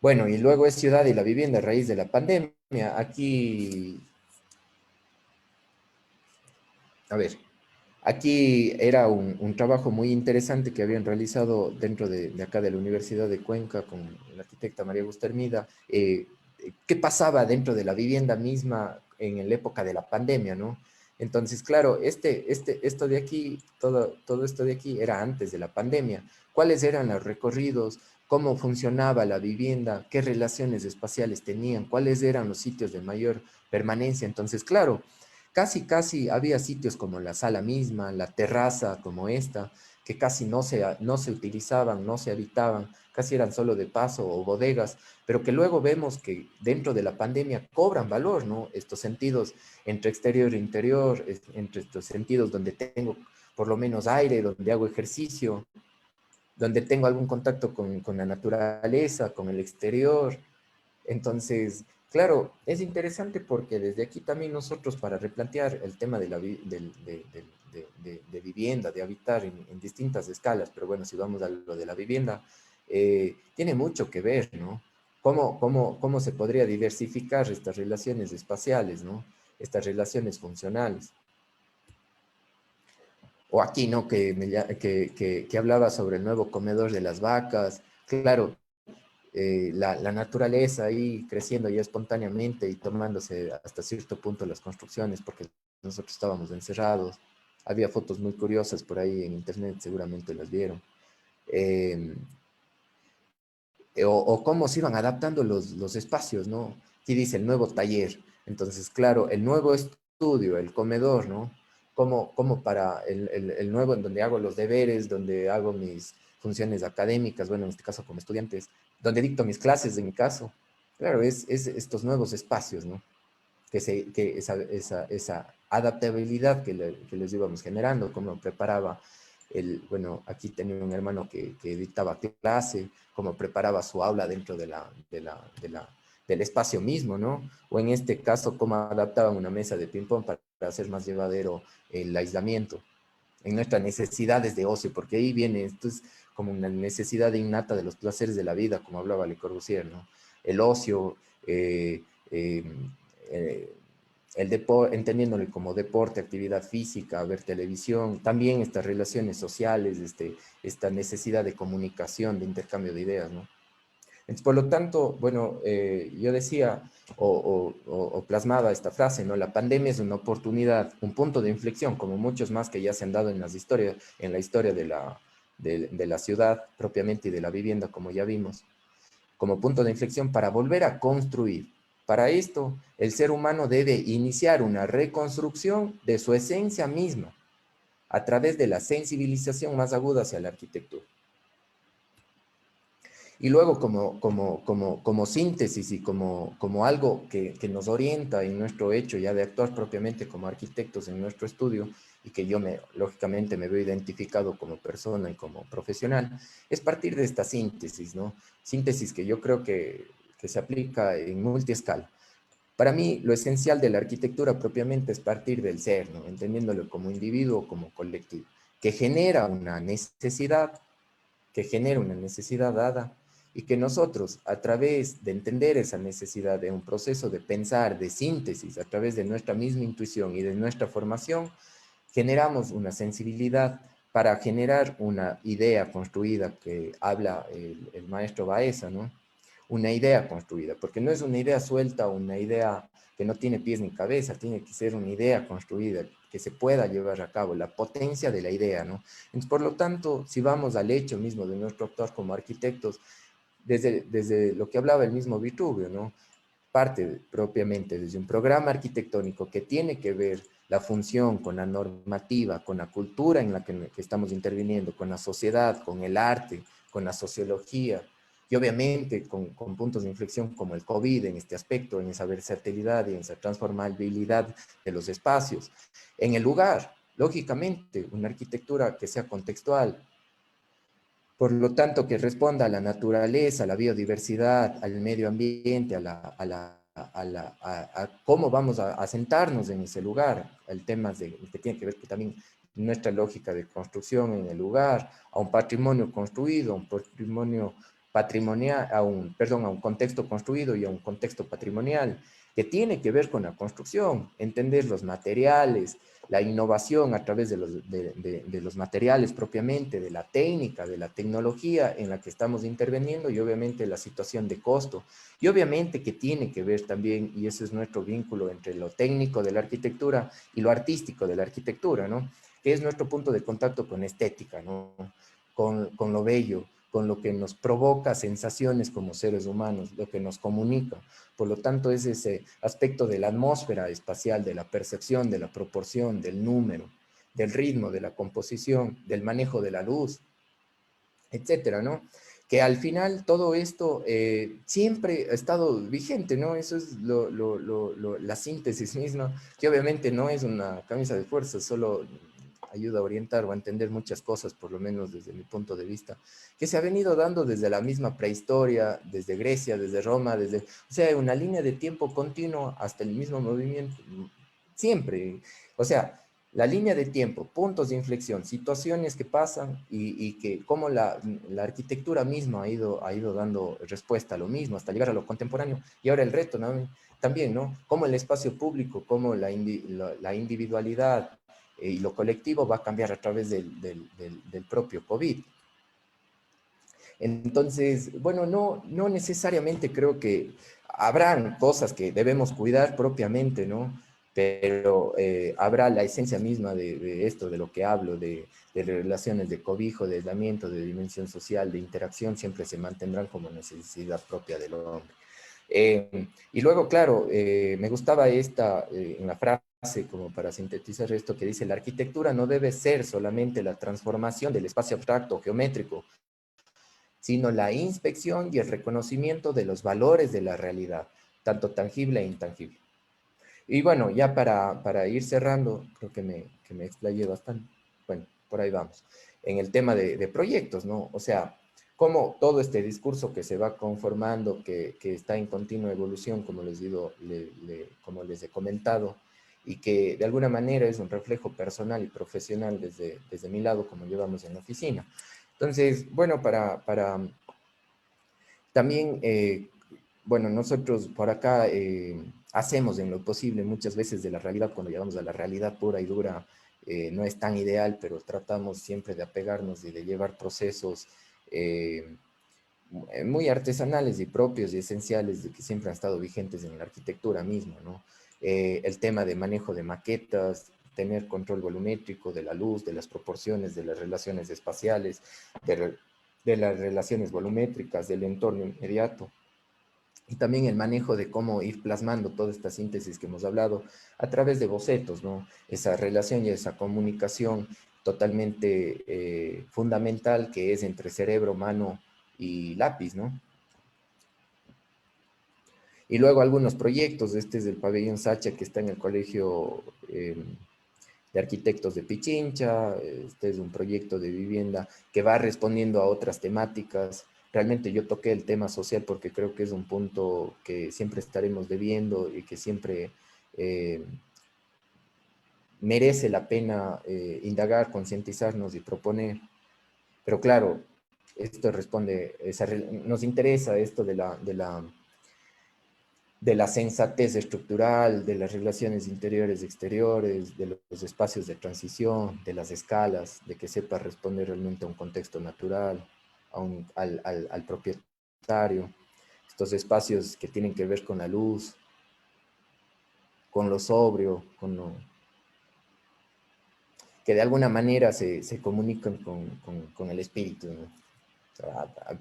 Bueno, y luego es ciudad y la vivienda a raíz de la pandemia. Aquí, a ver, aquí era un trabajo muy interesante que habían realizado dentro de acá de la Universidad de Cuenca con la arquitecta María Augusta Hermida. ¿Qué pasaba dentro de la vivienda misma en la época de la pandemia, ¿no? Entonces, claro, esto de aquí, todo esto de aquí era antes de la pandemia. ¿Cuáles eran los recorridos? ¿Cómo funcionaba la vivienda? ¿Qué relaciones espaciales tenían? ¿Cuáles eran los sitios de mayor permanencia? Entonces, claro, casi había sitios como la sala misma, la terraza como esta, que casi no se utilizaban, no se habitaban, casi eran solo de paso o bodegas, pero que luego vemos que dentro de la pandemia cobran valor, ¿no? Estos sentidos entre exterior e interior, entre estos sentidos donde tengo por lo menos aire, donde hago ejercicio, donde tengo algún contacto con la naturaleza, con el exterior. Entonces, claro, es interesante porque desde aquí también nosotros para replantear el tema de, la de vivienda, de habitar en distintas escalas, pero bueno, si vamos a lo de la vivienda, tiene mucho que ver, ¿no? ¿Cómo se podría diversificar estas relaciones espaciales, ¿no? Estas relaciones funcionales. O aquí, ¿no? Que hablaba sobre el nuevo comedor de las vacas. Claro, la naturaleza ahí creciendo ya espontáneamente y tomándose hasta cierto punto las construcciones, porque nosotros estábamos encerrados. Había fotos muy curiosas por ahí en internet, seguramente las vieron. Eh, o cómo se iban adaptando los espacios, ¿no? Aquí dice el nuevo taller. Entonces, claro, el nuevo estudio, el comedor, ¿no? Como para el nuevo en donde hago los deberes, donde hago mis funciones académicas, bueno, en este caso como estudiantes, donde dicto mis clases, en mi caso. Claro, es estos nuevos espacios, ¿no? Que esa adaptabilidad que les íbamos generando, cómo preparaba bueno, aquí tenía un hermano que dictaba clase, cómo preparaba su aula dentro del espacio mismo, ¿no? O en este caso, cómo adaptaban una mesa de ping-pong para hacer más llevadero el aislamiento, en nuestras necesidades de ocio, porque ahí viene, esto es como una necesidad innata de los placeres de la vida, como hablaba Le Corbusier, ¿no? El ocio, eh, eh, eh, entendiéndole como deporte, actividad física, ver televisión, también estas relaciones sociales, esta necesidad de comunicación, de intercambio de ideas, ¿no? Entonces, por lo tanto, bueno, yo decía o plasmaba esta frase, ¿no? La pandemia es una oportunidad, un punto de inflexión, como muchos más que ya se han dado en en la historia de la ciudad propiamente y de la vivienda, como ya vimos, como punto de inflexión para volver a construir. Para esto, el ser humano debe iniciar una reconstrucción de su esencia misma a través de la sensibilización más aguda hacia la arquitectura. Y luego como síntesis y como algo que nos orienta en nuestro hecho ya de actuar propiamente como arquitectos en nuestro estudio y que yo lógicamente me veo identificado como persona y como profesional, es partir de esta síntesis, ¿no? Síntesis que yo creo que se aplica en multiescala. Para mí, lo esencial de la arquitectura propiamente es partir del ser, ¿no? Entendiéndolo como individuo o como colectivo, que genera una necesidad, dada y que nosotros, a través de entender esa necesidad de un proceso de pensar, de síntesis, a través de nuestra misma intuición y de nuestra formación, generamos una sensibilidad para generar una idea construida que habla el maestro Baeza, ¿no? Una idea construida, porque no es una idea suelta, una idea que no tiene pies ni cabeza, tiene que ser una idea construida, que se pueda llevar a cabo, la potencia de la idea, ¿no? Entonces, por lo tanto, si vamos al hecho mismo de nuestro actuar como arquitectos, desde lo que hablaba el mismo Vitruvio, ¿no? parte propiamente desde un programa arquitectónico que tiene que ver la función con la normativa, con la cultura en la que estamos interviniendo, con la sociedad, con el arte, con la sociología, y obviamente con puntos de inflexión como el COVID en este aspecto, en esa versatilidad y en esa transformabilidad de los espacios. En el lugar, lógicamente, una arquitectura que sea contextual, por lo tanto, que responda a la naturaleza, a la biodiversidad, al medio ambiente, a cómo vamos a sentarnos en ese lugar, el tema que tiene que ver también nuestra lógica de construcción en el lugar, a un patrimonio construido, a un patrimonio patrimonial, perdón, a un contexto construido y a un contexto patrimonial, que tiene que ver con la construcción, entender los materiales, la innovación a través de los materiales propiamente, de la técnica, de la tecnología en la que estamos interviniendo y obviamente la situación de costo. Y obviamente que tiene que ver también, y ese es nuestro vínculo entre lo técnico de la arquitectura y lo artístico de la arquitectura, ¿no? Que es nuestro punto de contacto con estética, ¿no? Con lo bello, con lo que nos provoca sensaciones como seres humanos, lo que nos comunica. Por lo tanto, es ese aspecto de la atmósfera espacial, de la percepción, de la proporción, del número, del ritmo, de la composición, del manejo de la luz, etcétera, ¿no? Que al final todo esto siempre ha estado vigente, ¿no? Eso es la síntesis misma, que obviamente no es una camisa de fuerza, solo ayuda a orientar o a entender muchas cosas, por lo menos desde mi punto de vista, que se ha venido dando desde la misma prehistoria, desde Grecia, desde Roma, o sea, una línea de tiempo continuo hasta el mismo movimiento, siempre. O sea, la línea de tiempo, puntos de inflexión, situaciones que pasan y que como la arquitectura misma ha ido dando respuesta a lo mismo hasta llegar a lo contemporáneo. Y ahora el reto, ¿no? También, ¿no? Como el espacio público, como la individualidad y lo colectivo va a cambiar a través del propio COVID. Entonces, bueno, no necesariamente creo que habrán cosas que debemos cuidar propiamente, ¿no? Pero habrá la esencia misma de esto, de lo que hablo, de relaciones de cobijo, de aislamiento, de dimensión social, de interacción, siempre se mantendrán como necesidad propia del hombre. Y luego, claro, me gustaba en la frase, como para sintetizar esto, que dice, la arquitectura no debe ser solamente la transformación del espacio abstracto geométrico, sino la inspección y el reconocimiento de los valores de la realidad, tanto tangible e intangible. Y bueno, ya para ir cerrando, creo que me explayé bastante. Bueno, por ahí vamos. En el tema de proyectos, ¿no? O sea, cómo todo este discurso que se va conformando, que está en continua evolución, como les digo, como les he comentado, y que de alguna manera es un reflejo personal y profesional desde mi lado, como llevamos en la oficina. Entonces, bueno, también, bueno, nosotros por acá hacemos en lo posible muchas veces de la realidad, cuando llegamos a la realidad pura y dura, no es tan ideal, pero tratamos siempre de apegarnos y de llevar procesos eh, muy artesanales y propios y esenciales de que siempre han estado vigentes en la arquitectura misma, ¿no? El tema de manejo de maquetas, tener control volumétrico de la luz, de las proporciones, de las relaciones espaciales, de las relaciones volumétricas, del entorno inmediato, y también el manejo de cómo ir plasmando toda esta síntesis que hemos hablado a través de bocetos, ¿no? Esa relación y esa comunicación totalmente fundamental que es entre cerebro, mano y lápiz, ¿no? Y luego algunos proyectos, este es el pabellón Sacha que está en el Colegio de Arquitectos de Pichincha, este es un proyecto de vivienda que va respondiendo a otras temáticas. Realmente yo toqué el tema social porque creo que es un punto que siempre estaremos debiendo y que siempre eh, merece la pena indagar, concientizarnos y proponer. Pero claro, esto responde, nos interesa esto de la sensatez estructural, de las relaciones interiores y exteriores, de los espacios de transición, de las escalas, de que sepa responder realmente a un contexto natural, al propietario, estos espacios que tienen que ver con la luz, con lo sobrio, que de alguna manera se comunican con el espíritu, ¿no?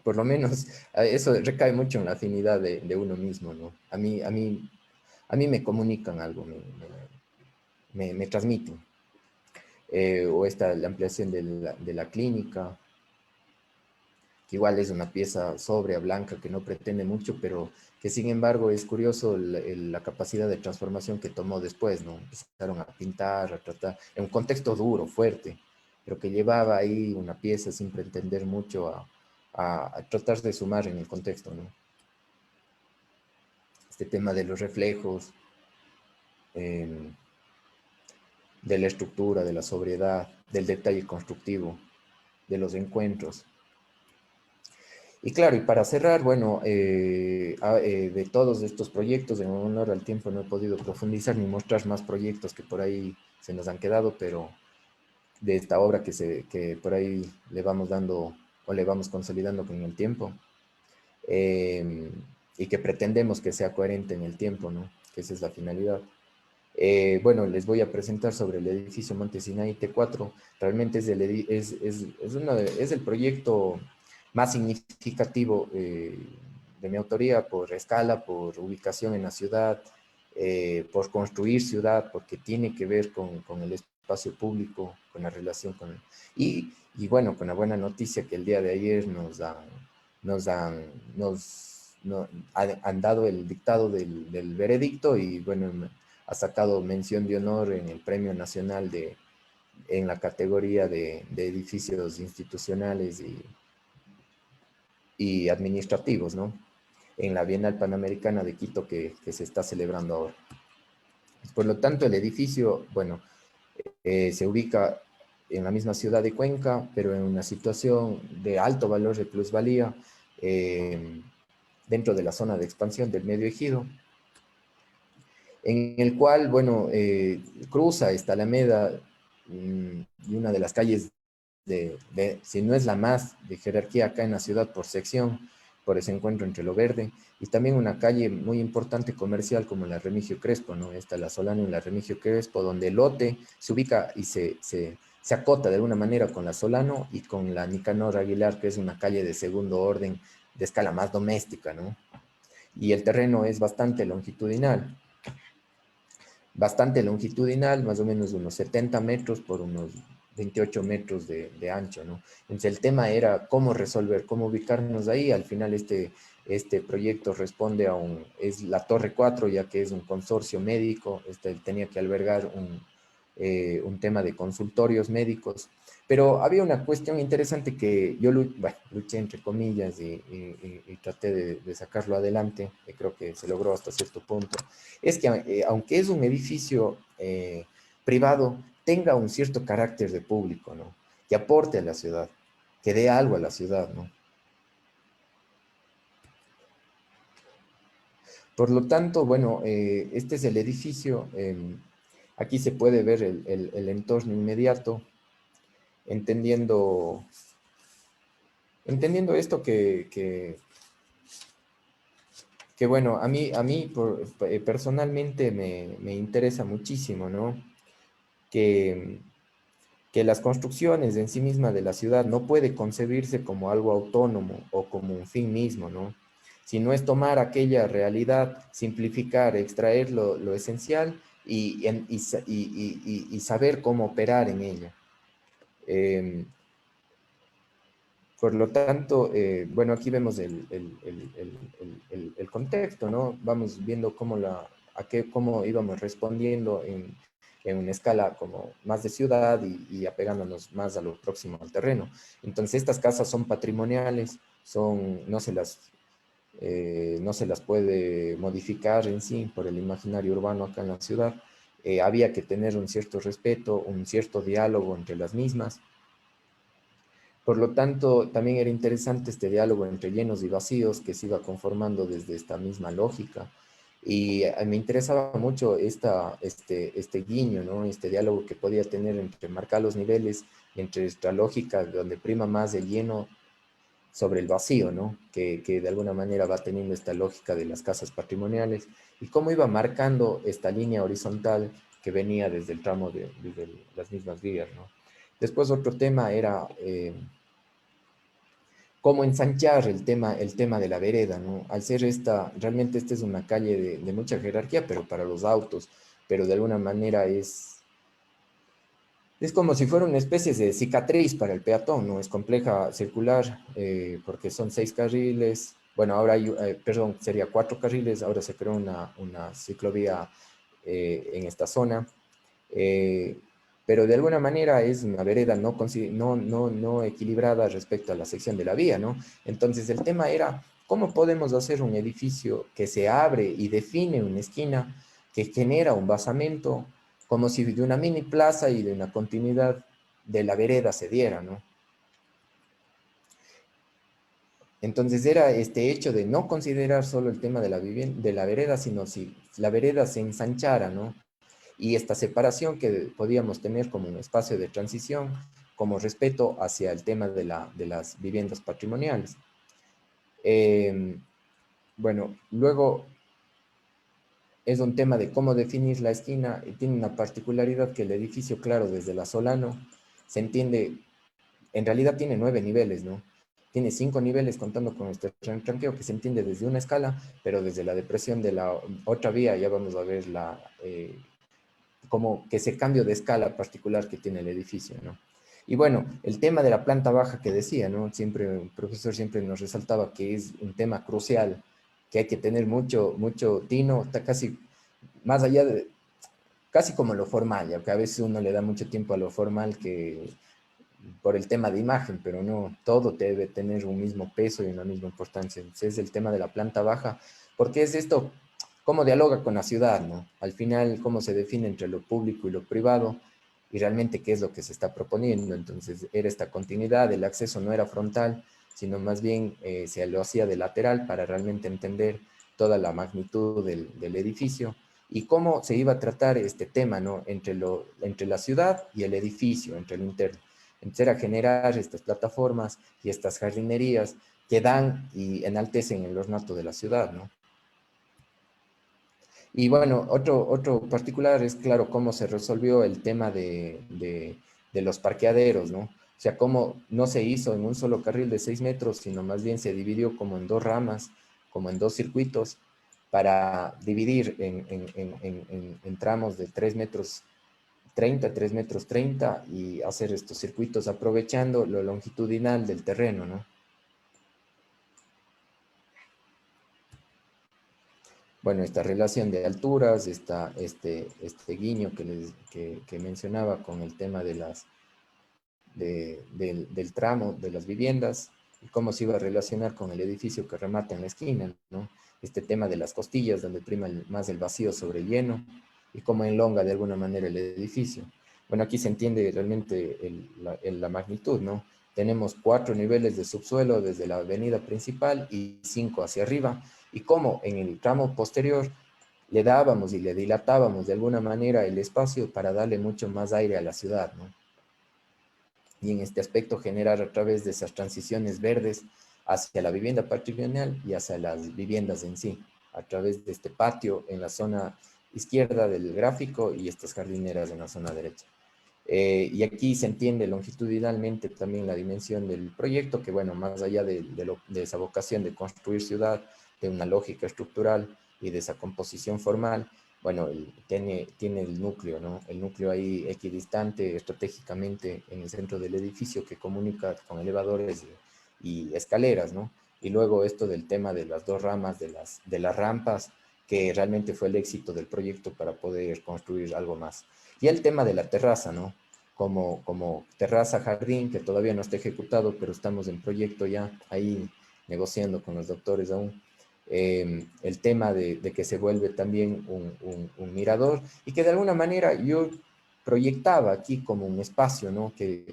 Por lo menos eso recae mucho en la afinidad de uno mismo, ¿no? A mí me comunican algo, me transmiten. O esta, la ampliación de la clínica, que igual es una pieza sobria, blanca, que no pretende mucho, pero que sin embargo es curioso la capacidad de transformación que tomó después, ¿no? Empezaron a pintar, a tratar, en un contexto duro, fuerte, pero que llevaba ahí una pieza sin pretender mucho a tratar de sumar en el contexto, ¿no? Este tema de los reflejos, eh, de la estructura, de la sobriedad, del detalle constructivo, de los encuentros. Y claro, y para cerrar, bueno, de todos estos proyectos, en honor al tiempo no he podido profundizar ni mostrar más proyectos que por ahí se nos han quedado, pero de esta obra que por ahí le vamos dando o le vamos consolidando con el tiempo, eh, y que pretendemos que sea coherente en el tiempo, ¿no? Que esa es la finalidad. Bueno, les voy a presentar sobre el edificio Monte Sinaí T4. Realmente es el proyecto más significativo de mi autoría por escala, por ubicación en la ciudad, por construir ciudad, porque tiene que ver con el espacio público, con la relación con... Y bueno, con la buena noticia que el día de ayer nos han, nos, no- han dado el dictado del veredicto y bueno, ha sacado mención de honor en el Premio Nacional en la categoría de edificios institucionales y administrativos, ¿no? En la Bienal Panamericana de Quito que se está celebrando ahora. Por lo tanto, el edificio, bueno, se ubica en la misma ciudad de Cuenca, pero en una situación de alto valor de plusvalía, dentro de la zona de expansión del Medio Ejido, en el cual, bueno, cruza esta Alameda y una de las calles si no es la más de jerarquía acá en la ciudad por sección, por ese encuentro entre lo verde, y también una calle muy importante comercial como la Remigio Crespo, ¿no? Esta la Solano y la Remigio Crespo, donde el lote se ubica y se acota de alguna manera con la Solano y con la Nicanor Aguilar, que es una calle de segundo orden de escala más doméstica, ¿no? Y el terreno es bastante longitudinal, más o menos unos 70 metros por unos 28 metros de ancho, ¿no? Entonces el tema era cómo resolver, cómo ubicarnos ahí. Al final este proyecto responde es la Torre 4, ya que es un consorcio médico, tenía que albergar un tema de consultorios médicos, pero había una cuestión interesante que yo luché entre comillas y traté de sacarlo adelante, y creo que se logró hasta cierto punto, es que aunque es un edificio privado, tenga un cierto carácter de público, ¿no? Que aporte a la ciudad, que dé algo a la ciudad, ¿no? Por lo tanto, bueno, este es el edificio. Aquí se puede ver el entorno inmediato, entendiendo, entendiendo esto que bueno, personalmente me interesa muchísimo, ¿no? Que, que las construcciones en sí misma de la ciudad no puede concebirse como algo autónomo o como un fin mismo, ¿no? Sino es tomar aquella realidad, simplificar, extraer lo esencial y saber cómo operar en ella. Eh, por lo tanto, bueno, aquí vemos el contexto, ¿no? Vamos viendo cómo íbamos respondiendo en una escala como más de ciudad y apegándonos más a lo próximo al terreno. Entonces, estas casas son patrimoniales, no se las puede modificar en sí por el imaginario urbano acá en la ciudad. Había que tener un cierto respeto, un cierto diálogo entre las mismas. Por lo tanto, también era interesante este diálogo entre llenos y vacíos que se iba conformando desde esta misma lógica. Y me interesaba mucho este guiño, ¿no? Este diálogo que podía tener entre marcar los niveles, entre esta lógica donde prima más el lleno sobre el vacío, ¿no? Que de alguna manera va teniendo esta lógica de las casas patrimoniales y cómo iba marcando esta línea horizontal que venía desde el tramo las mismas vías, ¿no? Después otro tema era cómo ensanchar el tema de la vereda, ¿no? Al ser esta, realmente esta es una calle de mucha jerarquía, pero para los autos, pero de alguna manera es como si fuera una especie de cicatriz para el peatón, ¿no? Es compleja circular porque son 6 carriles. Bueno, ahora hay, perdón, sería 4 carriles. Ahora se creó una ciclovía en esta zona. eh, pero de alguna manera es una vereda no equilibrada respecto a la sección de la vía, ¿no? Entonces el tema era, ¿cómo podemos hacer un edificio que se abre y define una esquina, que genera un basamento, como si de una mini plaza y de una continuidad de la vereda se diera, ¿no? Entonces era este hecho de no considerar solo el tema de la vivienda, de la vereda, sino si la vereda se ensanchara, ¿no? Y esta separación que podíamos tener como un espacio de transición, como respeto hacia el tema de las viviendas patrimoniales. Eh, bueno, luego es un tema de cómo definir la esquina y tiene una particularidad que el edificio, claro, desde la Solano se entiende, en realidad tiene 9 niveles, ¿no? Tiene 5 niveles contando con este tranqueo que se entiende desde una escala, pero desde la depresión de la otra vía ya vamos a ver como que ese cambio de escala particular que tiene el edificio, ¿no? Y bueno, el tema de la planta baja que decía, ¿no? Siempre, el profesor siempre nos resaltaba que es un tema crucial, que hay que tener mucho tino, está casi más allá de, casi como lo formal, ya que a veces uno le da mucho tiempo a lo formal que por el tema de imagen, pero no, todo debe tener un mismo peso y una misma importancia. Entonces, es el tema de la planta baja, porque es esto, cómo dialoga con la ciudad, ¿no? Al final, cómo se define entre lo público y lo privado, y realmente qué es lo que se está proponiendo. Entonces, era esta continuidad, el acceso no era frontal, sino más bien se lo hacía de lateral para realmente entender toda la magnitud del edificio y cómo se iba a tratar este tema, ¿no? Entre la ciudad y el edificio, entre lo interno. Entonces era generar estas plataformas y estas jardinerías que dan y enaltecen el ornato de la ciudad, ¿no? Y bueno, otro particular es, claro, cómo se resolvió el tema de los parqueaderos, ¿no? O sea, cómo no se hizo en un solo carril de 6 metros, sino más bien se dividió como en dos ramas, como en dos circuitos, para dividir en tramos de 3 metros 30, 3 metros 30 y hacer estos circuitos aprovechando lo longitudinal del terreno, ¿no? Bueno, esta relación de alturas, este guiño que mencionaba con el tema del tramo de las viviendas y cómo se iba a relacionar con el edificio que remata en la esquina, ¿no? Este tema de las costillas, donde prima más el vacío sobre el lleno y cómo enlonga de alguna manera el edificio. Bueno, aquí se entiende realmente la magnitud, ¿no? Tenemos 4 niveles de subsuelo desde la avenida principal y 5 hacia arriba, y cómo en el tramo posterior le dábamos y le dilatábamos de alguna manera el espacio para darle mucho más aire a la ciudad, ¿no? Y en este aspecto generar a través de esas transiciones verdes hacia la vivienda patrimonial y hacia las viviendas en sí, a través de este patio en la zona izquierda del gráfico y estas jardineras en la zona derecha. Y aquí se entiende longitudinalmente también la dimensión del proyecto, que bueno, más allá de esa vocación de construir ciudad, de una lógica estructural y de esa composición formal, bueno, tiene el núcleo, ¿no? El núcleo ahí equidistante estratégicamente en el centro del edificio que comunica con elevadores y escaleras, ¿no? Y luego esto del tema de las dos ramas de las rampas, que realmente fue el éxito del proyecto para poder construir algo más. Y el tema de la terraza, ¿no? Como terraza jardín, que todavía no está ejecutado, pero estamos en proyecto ya, ahí negociando con los doctores aún. El tema de que se vuelve también un mirador y que de alguna manera yo proyectaba aquí como un espacio, ¿no? Que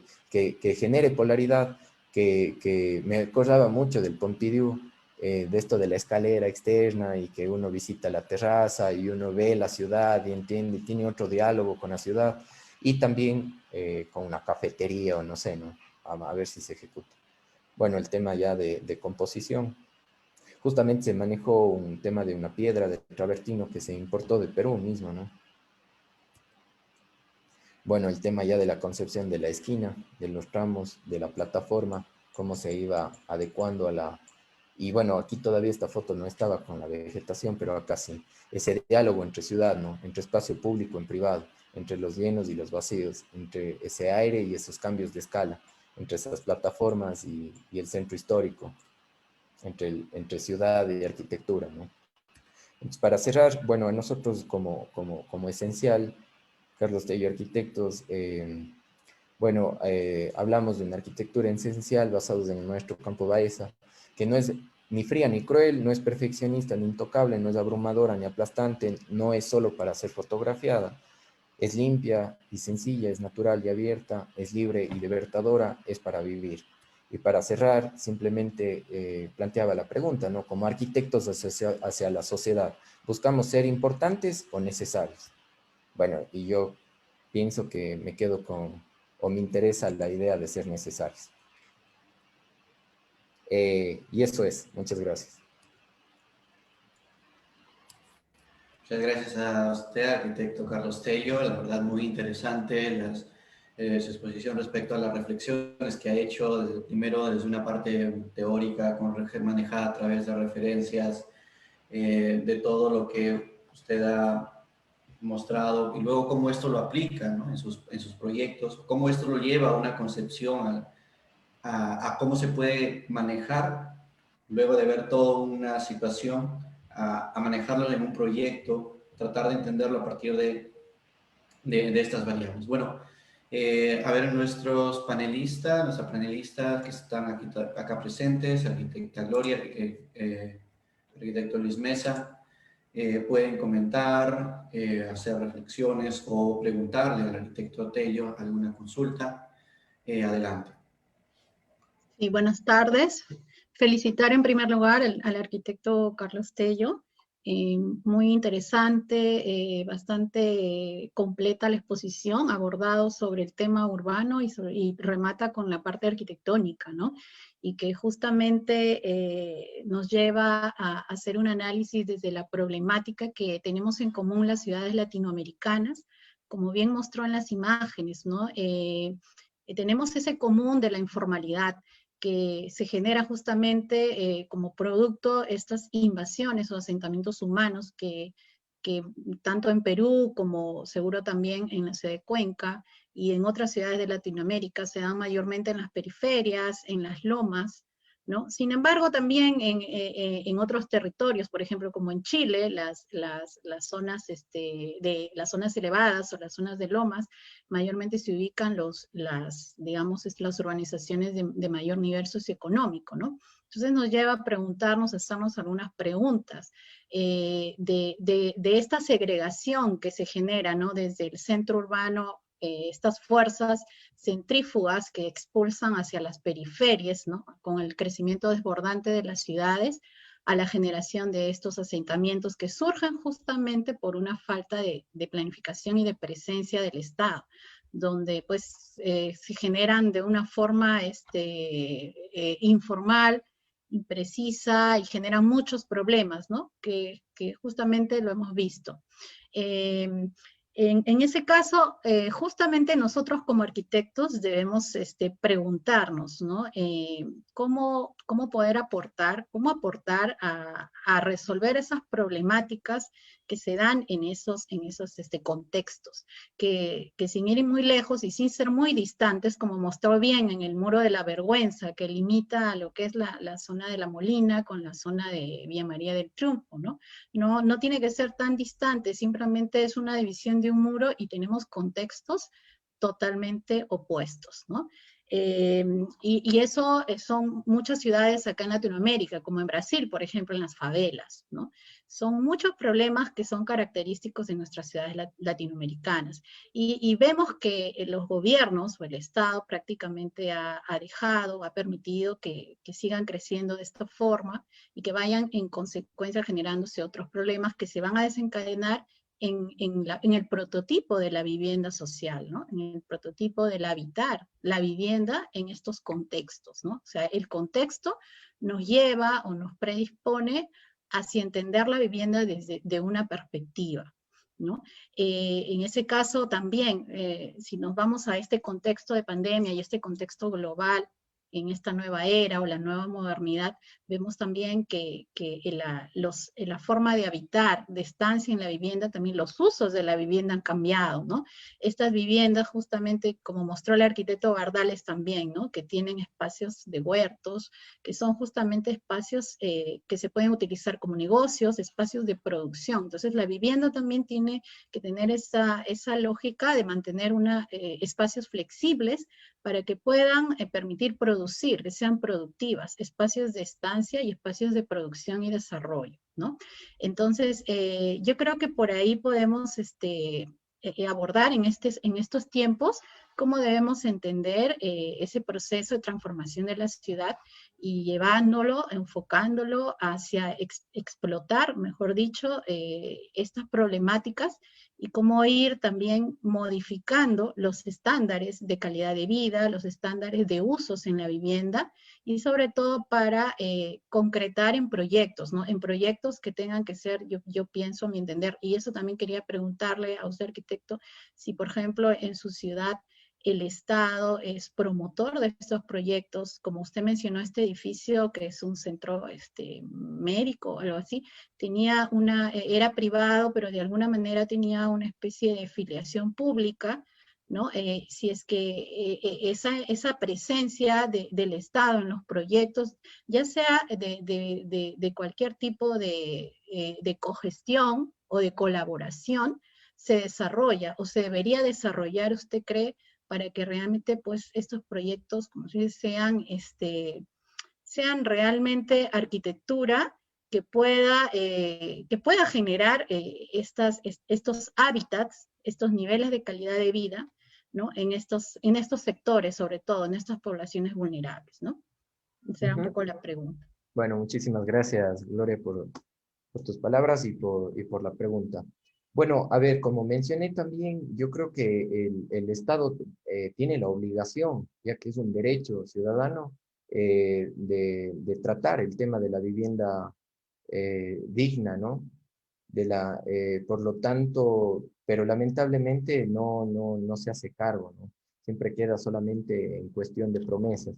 genere polaridad, que me acordaba mucho del Pompidou, de esto de la escalera externa y que uno visita la terraza y uno ve la ciudad y entiende, tiene otro diálogo con la ciudad y también con una cafetería o no sé, ¿no? A ver si se ejecuta. Bueno, el tema ya de composición. Justamente se manejó un tema de una piedra de travertino que se importó de Perú mismo, ¿no? Bueno, el tema ya de la concepción de la esquina, de los tramos, de la plataforma, cómo se iba adecuando a la... Y bueno, aquí todavía esta foto no estaba con la vegetación, pero acá sí. Ese diálogo entre ciudad, ¿no? Entre espacio público y privado, entre los llenos y los vacíos, entre ese aire y esos cambios de escala, entre esas plataformas y el centro histórico, entre ciudad y arquitectura, ¿no? Entonces, para cerrar, bueno, a nosotros como esencial, Carlos Tello Arquitectos, bueno, hablamos de una arquitectura esencial basados en el maestro Campo Baeza, que no es ni fría ni cruel, no es perfeccionista ni intocable, no es abrumadora ni aplastante, no es solo para ser fotografiada, es limpia y sencilla, es natural y abierta, es libre y libertadora, es para vivir. Y para cerrar, simplemente planteaba la pregunta, ¿no? Como arquitectos hacia la sociedad, ¿buscamos ser importantes o necesarios? Bueno, y yo pienso que me quedo con, o me interesa la idea de ser necesarios. Y eso es, muchas gracias. Muchas gracias a usted, arquitecto Carlos Tello. La verdad, muy interesante su exposición respecto a las reflexiones que ha hecho, primero desde una parte teórica, manejada a través de referencias, de todo lo que usted ha mostrado, y luego cómo esto lo aplica, ¿no? en sus proyectos, cómo esto lo lleva a una concepción, a cómo se puede manejar, luego de ver toda una situación, a manejarlo en un proyecto, tratar de entenderlo a partir de estas variables. Bueno, a ver, nuestras panelistas que están aquí, acá presentes, arquitecta Gloria, arquitecto Luis Mesa, pueden comentar, hacer reflexiones o preguntarle al arquitecto Tello alguna consulta. Adelante. Sí, buenas tardes. Felicitar en primer lugar al arquitecto Carlos Tello. Muy interesante, bastante completa la exposición, abordado sobre el tema urbano y remata con la parte arquitectónica, ¿no? Y que justamente nos lleva a hacer un análisis desde la problemática que tenemos en común las ciudades latinoamericanas, como bien mostró en las imágenes, ¿no? Tenemos ese común de la informalidad, que se genera justamente como producto estas invasiones o asentamientos humanos que tanto en Perú como seguro también en la ciudad de Cuenca y en otras ciudades de Latinoamérica se dan mayormente en las periferias, en las lomas, ¿no? Sin embargo, también en otros territorios, por ejemplo, como en Chile, las zonas, las zonas elevadas o las zonas de lomas, mayormente se ubican digamos, las urbanizaciones de mayor nivel socioeconómico, ¿no? Entonces nos lleva a preguntarnos, a hacernos algunas preguntas de esta segregación que se genera, ¿no? Desde el centro urbano, estas fuerzas centrífugas que expulsan hacia las periferias, ¿no? Con el crecimiento desbordante de las ciudades, a la generación de estos asentamientos que surgen justamente por una falta de planificación y de presencia del Estado, donde pues se generan de una forma informal, imprecisa y generan muchos problemas, ¿no? Que justamente lo hemos visto. En ese caso, justamente nosotros como arquitectos debemos preguntarnos, ¿no? ¿Cómo poder aportar, cómo aportar a resolver esas problemáticas que se dan en esos contextos, que sin ir muy lejos y sin ser muy distantes, como mostró bien en el Muro de la Vergüenza, que limita a lo que es la zona de La Molina con la zona de Villa María del Triunfo, ¿no? No tiene que ser tan distante, simplemente es una división de un muro y tenemos contextos totalmente opuestos, ¿no? Y eso son muchas ciudades acá en Latinoamérica, como en Brasil, por ejemplo, en las favelas, ¿no? Son muchos problemas que son característicos de nuestras ciudades latinoamericanas. Y vemos que los gobiernos o el Estado prácticamente ha dejado, ha permitido que sigan creciendo de esta forma y que vayan en consecuencia generándose otros problemas que se van a desencadenar en el prototipo de la vivienda social, ¿no? En el prototipo del habitar la vivienda en estos contextos, ¿no? O sea, el contexto nos lleva o nos predispone hacia entender la vivienda desde una perspectiva, ¿no? En ese caso también, si nos vamos a este contexto de pandemia y este contexto global, en esta nueva era o la nueva modernidad, vemos también que la forma de habitar, de estancia en la vivienda, también los usos de la vivienda han cambiado, ¿no? Estas viviendas, justamente como mostró el arquitecto Bardales también, ¿no? Que tienen espacios de huertos, que son justamente espacios que se pueden utilizar como negocios, espacios de producción. Entonces, la vivienda también tiene que tener esa lógica de mantener espacios flexibles para que puedan permitir producir, que sean productivas, espacios de estancia y espacios de producción y desarrollo, ¿no? Entonces, yo creo que por ahí podemos abordar en estos tiempos cómo debemos entender ese proceso de transformación de la ciudad y llevándolo, enfocándolo hacia explotar, mejor dicho, estas problemáticas y cómo ir también modificando los estándares de calidad de vida, los estándares de usos en la vivienda y sobre todo para concretar en proyectos, ¿no? En proyectos que tengan que ser, yo pienso, a mi entender, y eso también quería preguntarle a usted, arquitecto, si por ejemplo en su ciudad el Estado es promotor de estos proyectos, como usted mencionó, este edificio que es un centro médico o algo así, era privado, pero de alguna manera tenía una especie de filiación pública, ¿no? Si es que esa presencia del Estado en los proyectos, ya sea de cualquier tipo de cogestión o de colaboración, se desarrolla o se debería desarrollar, ¿usted cree, para que realmente pues estos proyectos, como se dice, sean realmente arquitectura que pueda generar estos hábitats, estos niveles de calidad de vida, ¿no? En estos sectores, sobre todo, en estas poblaciones vulnerables, ¿no? Esa era un poco la pregunta. Bueno, muchísimas gracias, Gloria, por tus palabras y por la pregunta. Bueno, a ver, como mencioné también, yo creo que el Estado tiene la obligación, ya que es un derecho ciudadano, de tratar el tema de la vivienda digna, ¿no? Por lo tanto, pero lamentablemente no se hace cargo, ¿no? Siempre queda solamente en cuestión de promesas.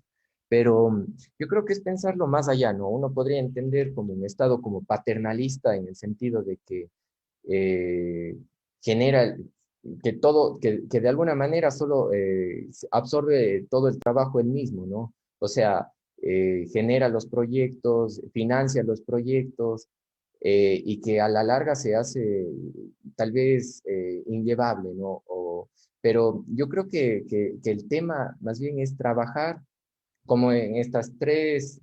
Pero yo creo que es pensarlo más allá, ¿no? Uno podría entender como un Estado como paternalista en el sentido de que genera que de alguna manera solo absorbe todo el trabajo él mismo, ¿no? O sea, genera los proyectos, financia los proyectos, y que a la larga se hace tal vez inllevable, ¿no? Pero yo creo que el tema más bien es trabajar como en estas tres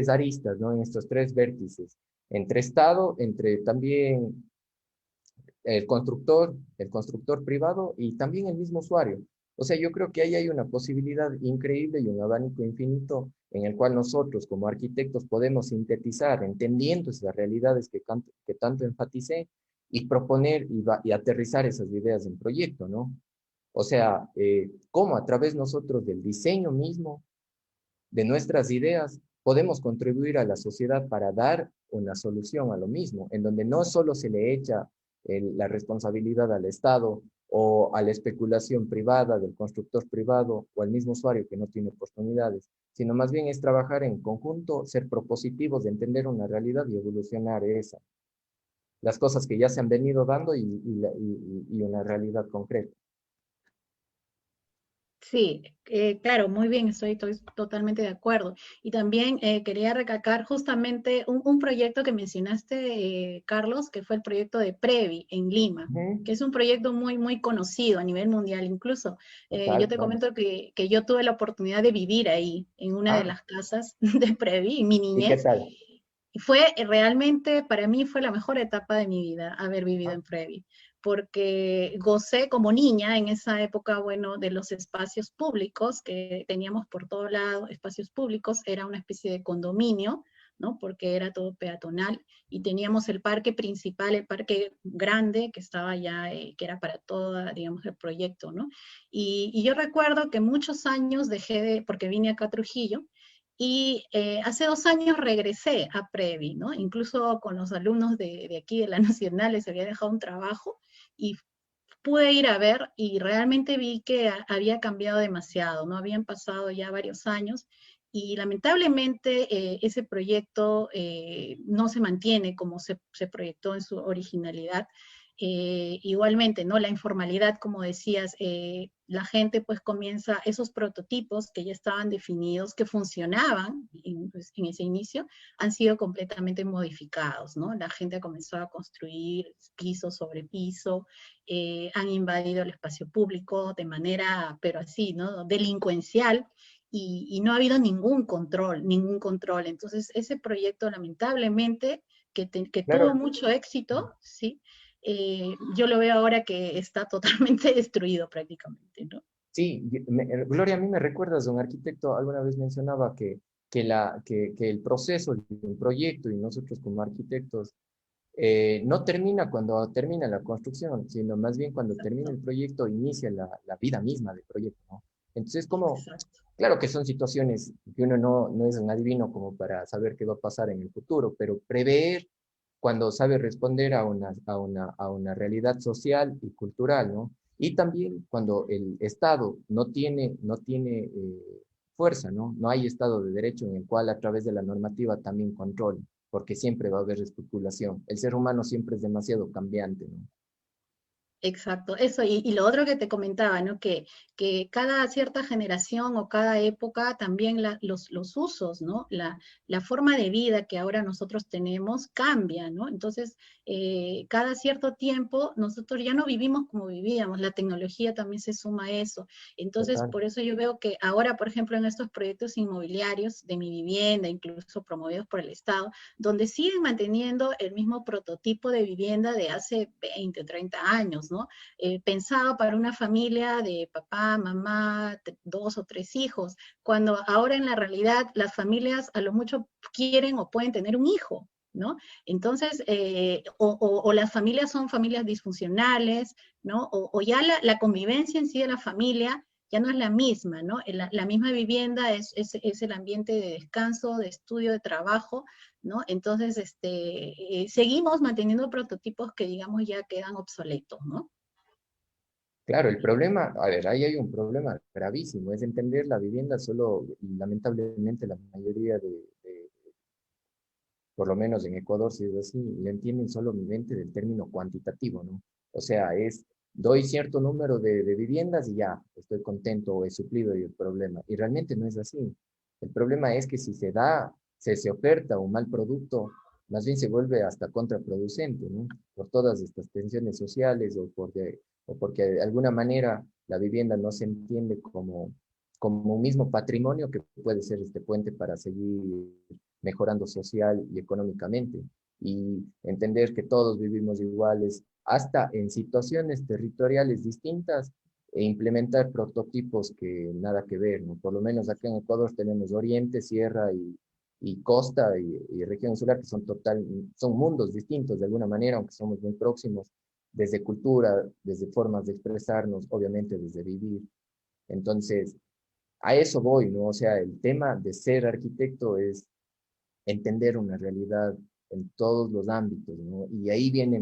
aristas, ¿no? En estos tres vértices, entre Estado, entre también el constructor privado y también el mismo usuario. O sea, yo creo que ahí hay una posibilidad increíble y un abanico infinito en el cual nosotros como arquitectos podemos sintetizar, entendiendo esas realidades que tanto enfaticé, y proponer y aterrizar esas ideas en proyecto, ¿no? O sea, cómo a través nosotros del diseño mismo, de nuestras ideas, podemos contribuir a la sociedad para dar una solución a lo mismo, en donde no solo se le echa la responsabilidad al Estado o a la especulación privada del constructor privado o al mismo usuario que no tiene oportunidades, sino más bien es trabajar en conjunto, ser propositivos de entender una realidad y evolucionar las cosas que ya se han venido dando y una realidad concreta. Sí, claro, muy bien, estoy totalmente de acuerdo. Y también quería recalcar justamente un proyecto que mencionaste, Carlos, que fue el proyecto de Previ en Lima, que es un proyecto muy, muy conocido a nivel mundial. Incluso yo te comento que yo tuve la oportunidad de vivir ahí, en una de las casas de Previ, en mi ¿Y qué niñez. tal? Y fue realmente, para mí fue la mejor etapa de mi vida haber vivido en Previ, porque gocé como niña en esa época, bueno, de los espacios públicos que teníamos por todo lado, espacios públicos, era una especie de condominio, ¿no? Porque era todo peatonal y teníamos el parque principal, el parque grande que estaba ya, que era para todo, digamos, el proyecto, ¿no? Y yo recuerdo que muchos años porque vine acá a Trujillo, y hace 2 años regresé a Previ, ¿no? Incluso con los alumnos de aquí de la Nacional les había dejado un trabajo y pude ir a ver y realmente vi que había cambiado demasiado, ¿no? Habían pasado ya varios años y lamentablemente ese proyecto no se mantiene como se proyectó en su originalidad. Igualmente, ¿no? La informalidad, como decías, la gente pues comienza, esos prototipos que ya estaban definidos, que funcionaban pues, en ese inicio, han sido completamente modificados, ¿no? La gente ha comenzado a construir piso sobre piso, han invadido el espacio público de manera, pero así, ¿no? Delincuencial, y no ha habido ningún control, ningún control. Entonces, ese proyecto, lamentablemente, que tuvo Claro, mucho éxito, ¿sí? Yo lo veo ahora que está totalmente destruido prácticamente, ¿no? sí, Gloria, a mí me recuerdas, un arquitecto alguna vez mencionaba que el proceso de un proyecto y nosotros como arquitectos no termina cuando termina la construcción, sino más bien cuando termina Exacto, el proyecto, inicia la vida misma del proyecto, ¿no? Entonces, como, exacto. claro que son situaciones que uno no es un adivino como para saber qué va a pasar en el futuro, pero prever cuando sabe responder a una realidad social y cultural, ¿no? Y también cuando el Estado no tiene fuerza, ¿no? No hay Estado de Derecho en el cual a través de la normativa también controle, porque siempre va a haber especulación. El ser humano siempre es demasiado cambiante, ¿no? Exacto, eso, y lo otro que te comentaba, ¿no? Que cada cierta generación o cada época también los usos, ¿no? La forma de vida que ahora nosotros tenemos cambia, ¿no? Entonces, cada cierto tiempo nosotros ya no vivimos como vivíamos, la tecnología también se suma a eso. Entonces, Total. por eso yo veo que ahora, por ejemplo, en estos proyectos inmobiliarios de mi vivienda, incluso promovidos por el Estado, donde siguen manteniendo el mismo prototipo de vivienda de hace 20, 30 años, ¿no? Pensado para una familia de papá, mamá, dos o tres hijos, cuando ahora en la realidad las familias a lo mucho quieren o pueden tener un hijo, ¿no? Entonces, o las familias son familias disfuncionales, ¿no? O ya la convivencia en sí de la familia ya no es la misma, ¿no? La misma vivienda es el ambiente de descanso, de estudio, de trabajo, ¿no? Entonces, seguimos manteniendo prototipos que, digamos, ya quedan obsoletos, ¿no? Claro, el problema, a ver, ahí hay un problema gravísimo, es entender la vivienda solo, y lamentablemente la mayoría por lo menos en Ecuador, si es así, le entienden solamente del término cuantitativo, ¿no? O sea, doy cierto número de viviendas y ya, estoy contento o he suplido el problema. Y realmente no es así. El problema es que si se oferta un mal producto, más bien se vuelve hasta contraproducente, ¿no? Por todas estas tensiones sociales o porque de alguna manera la vivienda no se entiende como un mismo patrimonio que puede ser este puente para seguir mejorando social y económicamente, y entender que todos vivimos iguales, hasta en situaciones territoriales distintas, e implementar prototipos que nada que ver, ¿no? Por lo menos acá en Ecuador tenemos oriente, sierra y costa y región insular, que son mundos distintos de alguna manera, aunque somos muy próximos, desde cultura, desde formas de expresarnos, obviamente desde vivir. Entonces, a eso voy, ¿no? O sea, el tema de ser arquitecto es entender una realidad en todos los ámbitos, ¿no? Y ahí viene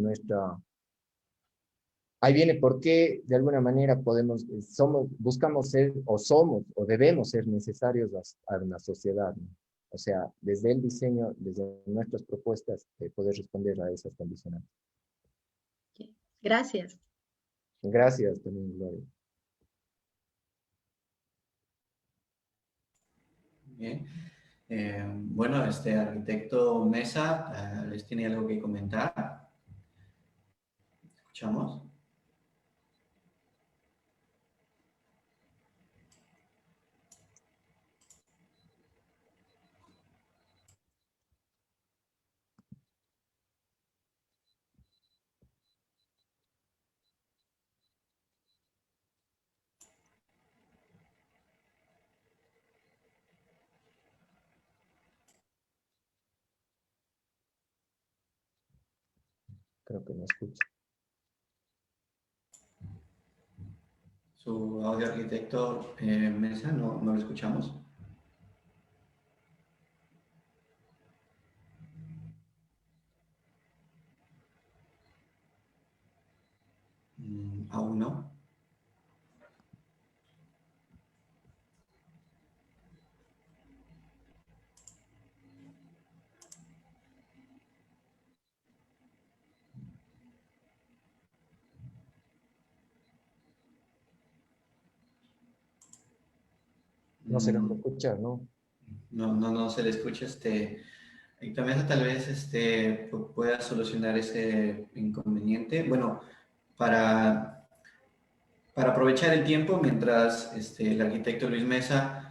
por qué de alguna manera buscamos ser o somos o debemos ser necesarios a una sociedad, ¿no? O sea, desde el diseño, desde nuestras propuestas, poder responder a esas condicionantes. Gracias. Gracias también, Gloria. Bien. Bueno, este arquitecto Mesa, ¿les tiene algo que comentar? ¿Escuchamos? Creo que me escucha. Su audio arquitecto Mesa, no lo escuchamos. Aún ¿no? No se lo Mm, escucha, ¿no? no se le escucha. Y también tal vez pueda solucionar ese inconveniente. Bueno, para, para aprovechar el tiempo, mientras el arquitecto Luis Mesa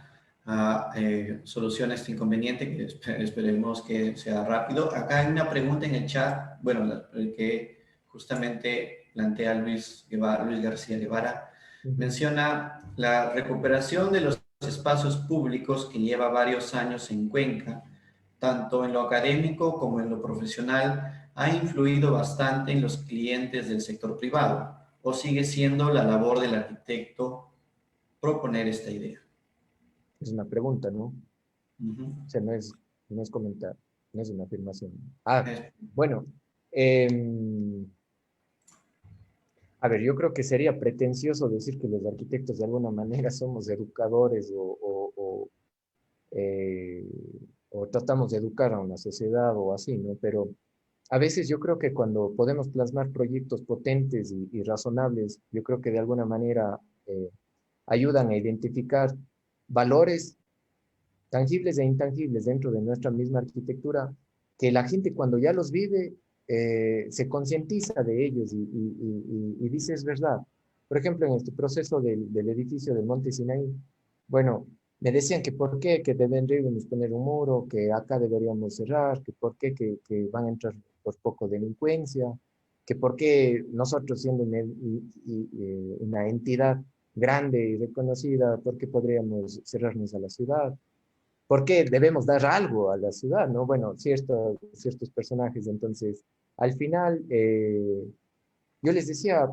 soluciona este inconveniente, que esperemos que sea rápido. Acá hay una pregunta en el chat, bueno, que justamente plantea Luis García Guevara. Ujú. Menciona la recuperación de los espacios públicos que lleva varios años en Cuenca, tanto en lo académico como en lo profesional, ha influido bastante en los clientes del sector privado, o sigue siendo la labor del arquitecto proponer esta idea. Es una pregunta, ¿no? O Ujú. sea, no es comentar, no es una afirmación. Ah, Es- bueno. em, A ver, yo creo que sería pretencioso decir que los arquitectos de alguna manera somos educadores eh, o tratamos de educar a una sociedad o así, ¿no? Pero a veces yo creo que cuando podemos plasmar proyectos potentes y razonables, yo creo que de alguna manera eh, ayudan a identificar valores tangibles e intangibles dentro de nuestra misma arquitectura, que la gente cuando ya los vive se concientiza de ellos y dice es verdad. Por ejemplo, en este proceso del edificio del Monte Sinaí, bueno, me decían que por qué, que deberíamos poner un muro, que acá deberíamos cerrar, que por qué, que van a entrar por poco delincuencia, que por qué nosotros siendo una entidad grande y reconocida, por qué podríamos cerrarnos a la ciudad. ¿Por qué debemos dar algo a la ciudad? ¿No? Bueno, ciertos personajes. Entonces, al final, yo les decía,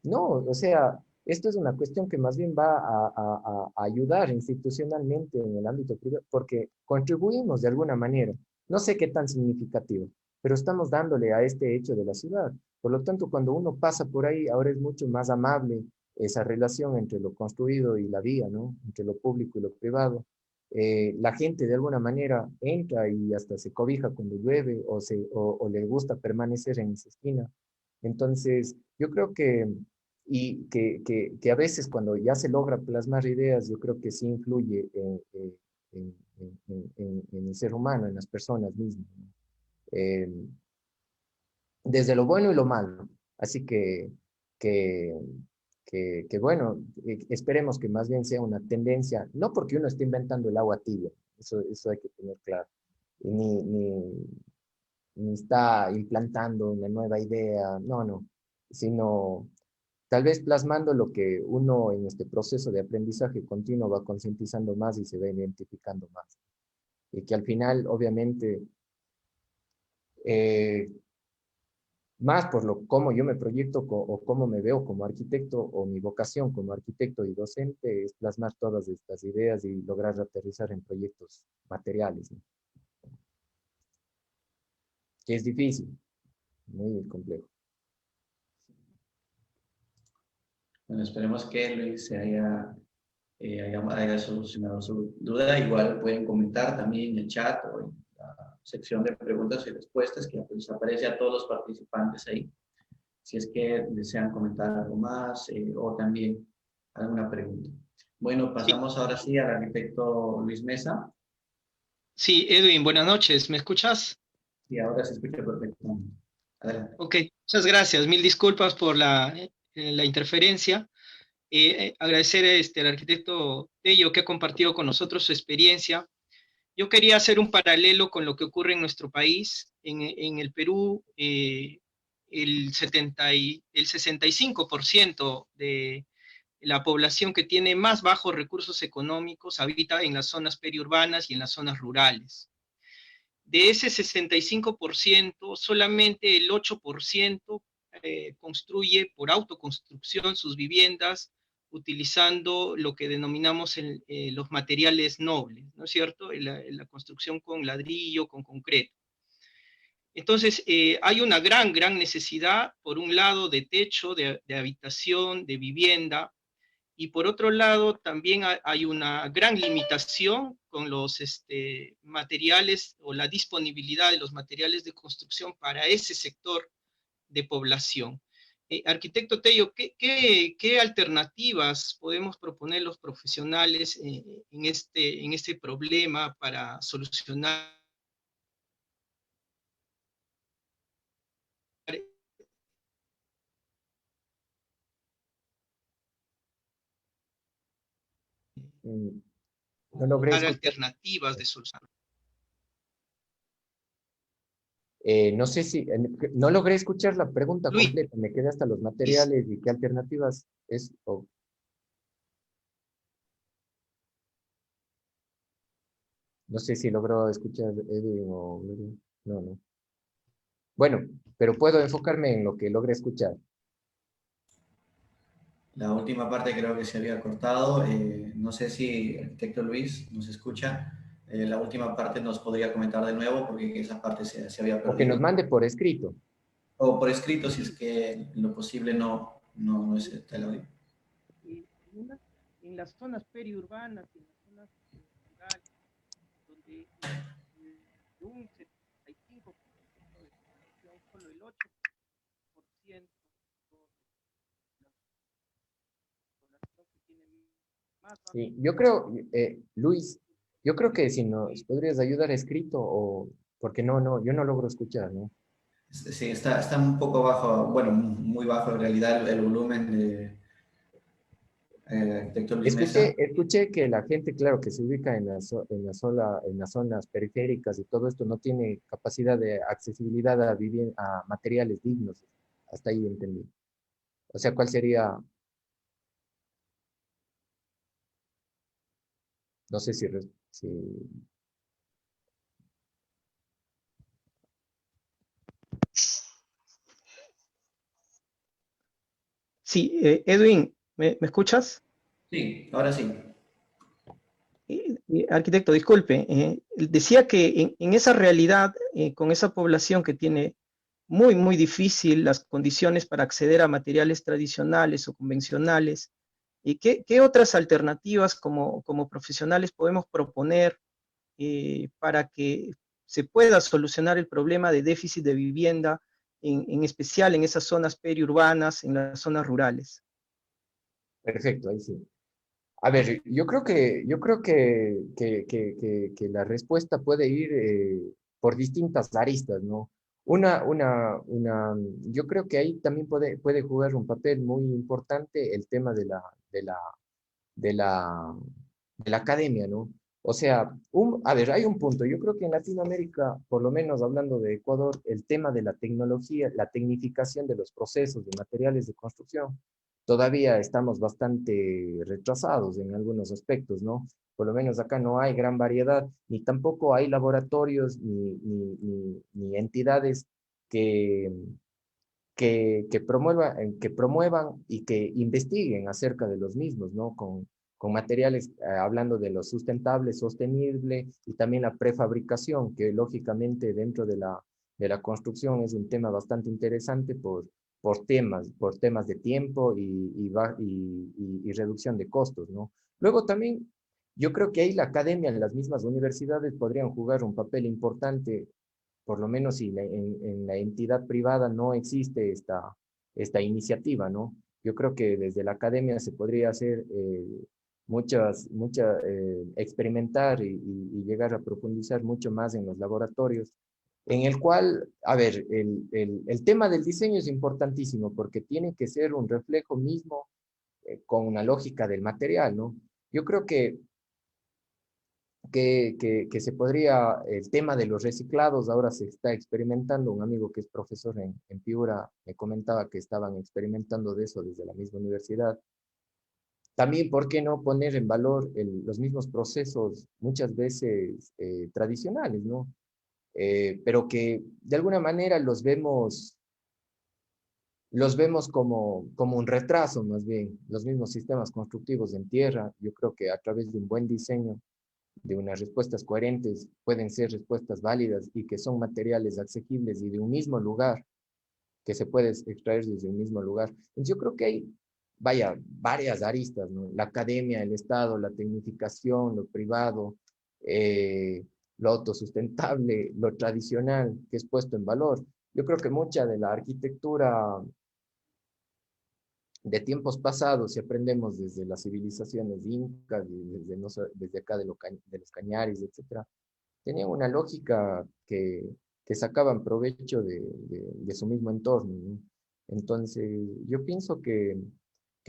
no, o sea, esto es una cuestión que más bien va a ayudar institucionalmente en el ámbito privado, porque contribuimos de alguna manera, no sé qué tan significativo, pero estamos dándole a este hecho de la ciudad. Por lo tanto, cuando uno pasa por ahí, ahora es mucho más amable esa relación entre lo construido y la vía, ¿no? Entre lo público y lo privado. La gente de alguna manera entra y hasta se cobija cuando llueve o le gusta permanecer en esa esquina. Entonces, yo creo que a veces cuando ya se logra plasmar ideas, yo creo que sí influye en el ser humano, en las personas mismas, ¿no? Eh, Desde lo bueno y lo malo. Así que, que bueno, esperemos que más bien sea una tendencia, no porque uno esté inventando el agua tibia, eso hay que tener claro, y ni está implantando una nueva idea, no, sino tal vez plasmando lo que uno en este proceso de aprendizaje continuo va concientizando más y se va identificando más. Y que al final, obviamente, eh, más por lo cómo yo me proyecto o cómo me veo como arquitecto o mi vocación como arquitecto y docente es plasmar todas estas ideas y lograr aterrizar en proyectos materiales, ¿no? Que es difícil, muy complejo. Bueno, esperemos que Luis haya solucionado su duda. Igual pueden comentar también en el chat o en la sección de preguntas y respuestas que pues, aparece a todos los participantes ahí. Si es que desean comentar algo más o también alguna pregunta. Bueno, Sí, pasamos ahora sí al arquitecto Luis Mesa. sí, Edwin, buenas noches, ¿me escuchas? Y ahora se escucha perfectamente. Adelante. Ok, muchas gracias, mil disculpas por la interferencia. Agradecer al arquitecto Tello que ha compartido con nosotros su experiencia. Yo quería hacer un paralelo con lo que ocurre en nuestro país. En el Perú, el 65% de la población que tiene más bajos recursos económicos habita en las zonas periurbanas y en las zonas rurales. De ese 65%, solamente el 8% construye por autoconstrucción sus viviendas utilizando lo que denominamos los materiales nobles, ¿no es cierto? La construcción con ladrillo, con concreto. Entonces, hay una gran necesidad, por un lado, de techo, de habitación, de vivienda, y por otro lado, también hay una gran limitación con los materiales o la disponibilidad de los materiales de construcción para ese sector de población. Arquitecto Tello, ¿qué alternativas podemos proponer los profesionales en este problema para solucionar? Mm, No logré escuchar. Alternativas de solución. No sé si, no logré escuchar la pregunta Luis, completa, me quedé hasta los materiales y qué alternativas es. No sé si logró escuchar Edwin o no, no. Bueno, pero puedo enfocarme en lo que logré escuchar. La última parte creo que se había cortado. No sé si el arquitecto Luis nos escucha. La última parte nos podría comentar de nuevo porque esa parte se había O que nos perdido. mande por escrito. O por escrito si es que en lo posible no es el audio. En las zonas periurbanas, en las zonas rurales, donde de un 75% de población, solo el 8% de la población que tiene más bajo. Sí, yo creo, Luis, yo creo que si nos podrías ayudar escrito o, porque yo no logro escuchar, ¿no? Sí, está un poco bajo, bueno, muy bajo en realidad el volumen de arquitecto Luis Mesa. Escuché que la gente, claro, que se ubica en las zonas periféricas y todo esto no tiene capacidad de accesibilidad a materiales dignos. Hasta ahí entendí. O sea, ¿cuál sería? No sé si Sí, Edwin, ¿me escuchas? Sí, ahora sí. Arquitecto, disculpe, decía que en esa realidad, con esa población que tiene muy difícil las condiciones para acceder a materiales tradicionales o convencionales, ¿y qué otras alternativas como profesionales podemos proponer para que se pueda solucionar el problema de déficit de vivienda, en especial en esas zonas periurbanas, en las zonas rurales? perfecto, ahí sí. A ver, yo creo que la respuesta puede ir por distintas aristas, ¿no? Yo creo que ahí también puede jugar un papel muy importante el tema de la, de la, de la academia, ¿no? O sea, a ver, hay un punto. Yo creo que en Latinoamérica, por lo menos hablando de Ecuador, el tema de la tecnología, la tecnificación de los procesos de materiales de construcción, todavía estamos bastante retrasados en algunos aspectos, ¿no? Por lo menos acá no hay gran variedad, ni tampoco hay laboratorios ni entidades que, que promuevan y que investiguen acerca de los mismos, ¿no? Con materiales, hablando de lo sustentable, sostenible y también la prefabricación, que lógicamente dentro de la construcción es un tema bastante interesante por temas de tiempo y reducción de costos, ¿no? Luego también, yo creo que ahí la academia, las mismas universidades podrían jugar un papel importante, por lo menos si en la entidad privada no existe esta iniciativa, ¿no? Yo creo que desde la academia se podría hacer experimentar y llegar a profundizar mucho más en los laboratorios, en el cual, a ver, el tema del diseño es importantísimo porque tiene que ser un reflejo mismo con una lógica del material, ¿no? Yo creo que se podría, el tema de los reciclados, ahora se está experimentando, un amigo que es profesor en Piura me comentaba que estaban experimentando de eso desde la misma universidad. También, ¿por qué no poner en valor los mismos procesos, muchas veces tradicionales, ¿no? Pero que de alguna manera los vemos como un retraso, más bien, los mismos sistemas constructivos en tierra. Yo creo que a través de un buen diseño de unas respuestas coherentes, pueden ser respuestas válidas y que son materiales asequibles y de un mismo lugar, que se puede extraer desde un mismo lugar. Entonces yo creo que hay, vaya, varias aristas, ¿no? La academia, el Estado, la tecnificación, lo privado, lo autosustentable, lo tradicional que es puesto en valor. Yo creo que mucha de la arquitectura de tiempos pasados, si aprendemos desde las civilizaciones incas, desde acá de los Cañaris, etcétera, tenían una lógica que sacaban provecho de su mismo entorno, ¿no? Entonces, yo pienso que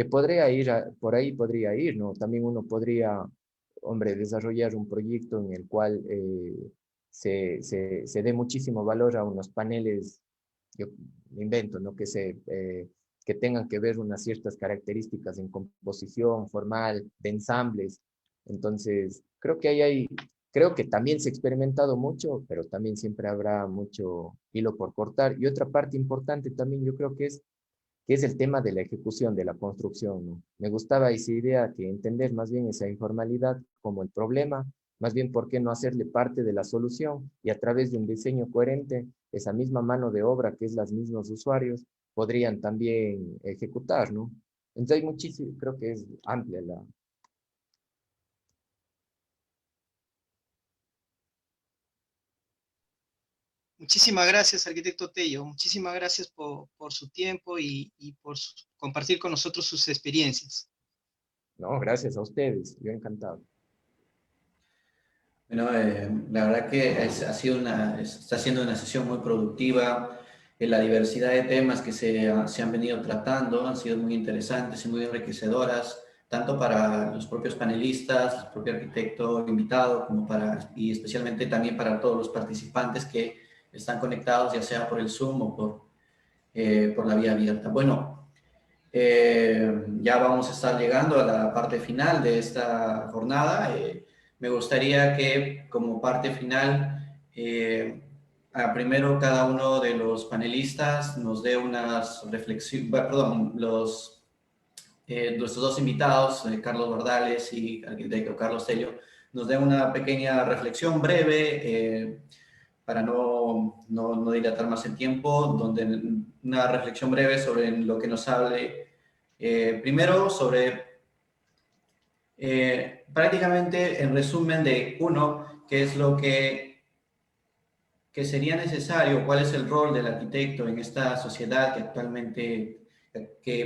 podría ir, por ahí podría ir, ¿no? También uno podría, hombre, desarrollar un proyecto en el cual se dé muchísimo valor a unos paneles, yo me invento, ¿no? Que tengan que ver unas ciertas características en composición formal, de ensambles. Entonces, creo que ahí hay, creo que también se ha experimentado mucho, pero también siempre habrá mucho hilo por cortar. Y otra parte importante también yo creo que es el tema de la ejecución, de la construcción, ¿no? Me gustaba esa idea que entender más bien esa informalidad como el problema, más bien por qué no hacerle parte de la solución y a través de un diseño coherente, esa misma mano de obra que es los mismos usuarios, podrían también ejecutar, ¿no? Entonces hay muchísimo, creo que es amplia la... Muchísimas gracias, arquitecto Tello. Muchísimas gracias por su tiempo y por compartir con nosotros sus experiencias. No, gracias a ustedes, yo encantado. Bueno, la verdad que está siendo una sesión muy productiva. La diversidad de temas que se han venido tratando han sido muy interesantes y muy enriquecedoras, tanto para los propios panelistas, el propio arquitecto invitado, y especialmente también para todos los participantes que están conectados, ya sea por el Zoom o por la vía abierta. Bueno, ya vamos a estar llegando a la parte final de esta jornada. Me gustaría que como parte final, primero cada uno de los panelistas nos dé unas reflexiones, perdón, nuestros dos invitados, Carlos Bardales y arquitecto Carlos Tello, nos den una pequeña reflexión breve para no dilatar más el tiempo, donde una reflexión breve sobre lo que nos hable, primero sobre, prácticamente en resumen de uno, qué es lo que sería necesario, cuál es el rol del arquitecto en esta sociedad que actualmente,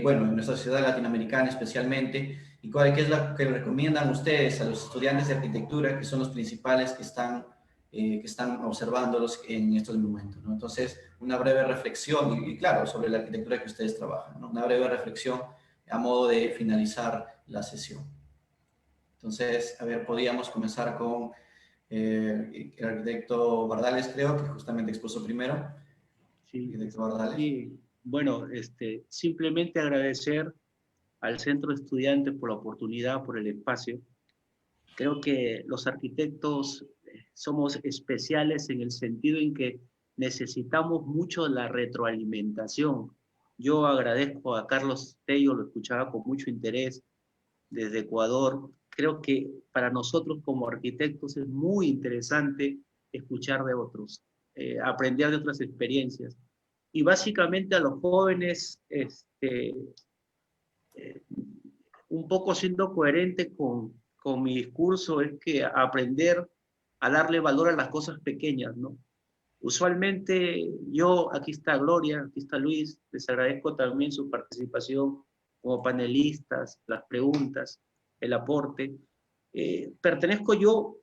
bueno, en nuestra sociedad latinoamericana especialmente, y qué es lo que le recomiendan ustedes a los estudiantes de arquitectura, que son los principales que están observándolos en estos momentos, ¿no? Entonces, una breve reflexión, y claro, sobre la arquitectura que ustedes trabajan, ¿no? Una breve reflexión a modo de finalizar la sesión. Entonces, a ver, podríamos comenzar con el arquitecto Bardales, creo, que justamente expuso primero. Sí, Arquitecto Bardales. sí. Bueno, simplemente agradecer al Centro de Estudiantes por la oportunidad, por el espacio. Creo que los arquitectos somos especiales en el sentido en que necesitamos mucho la retroalimentación. Yo agradezco a Carlos Tello, lo escuchaba con mucho interés desde Ecuador. Creo que para nosotros como arquitectos es muy interesante escuchar de otros, aprender de otras experiencias. Y básicamente a los jóvenes, un poco siendo coherente con mi discurso, es que aprender a darle valor a las cosas pequeñas, ¿no? Usualmente aquí está Gloria, aquí está Luis, les agradezco también su participación como panelistas, las preguntas, el aporte. Pertenezco yo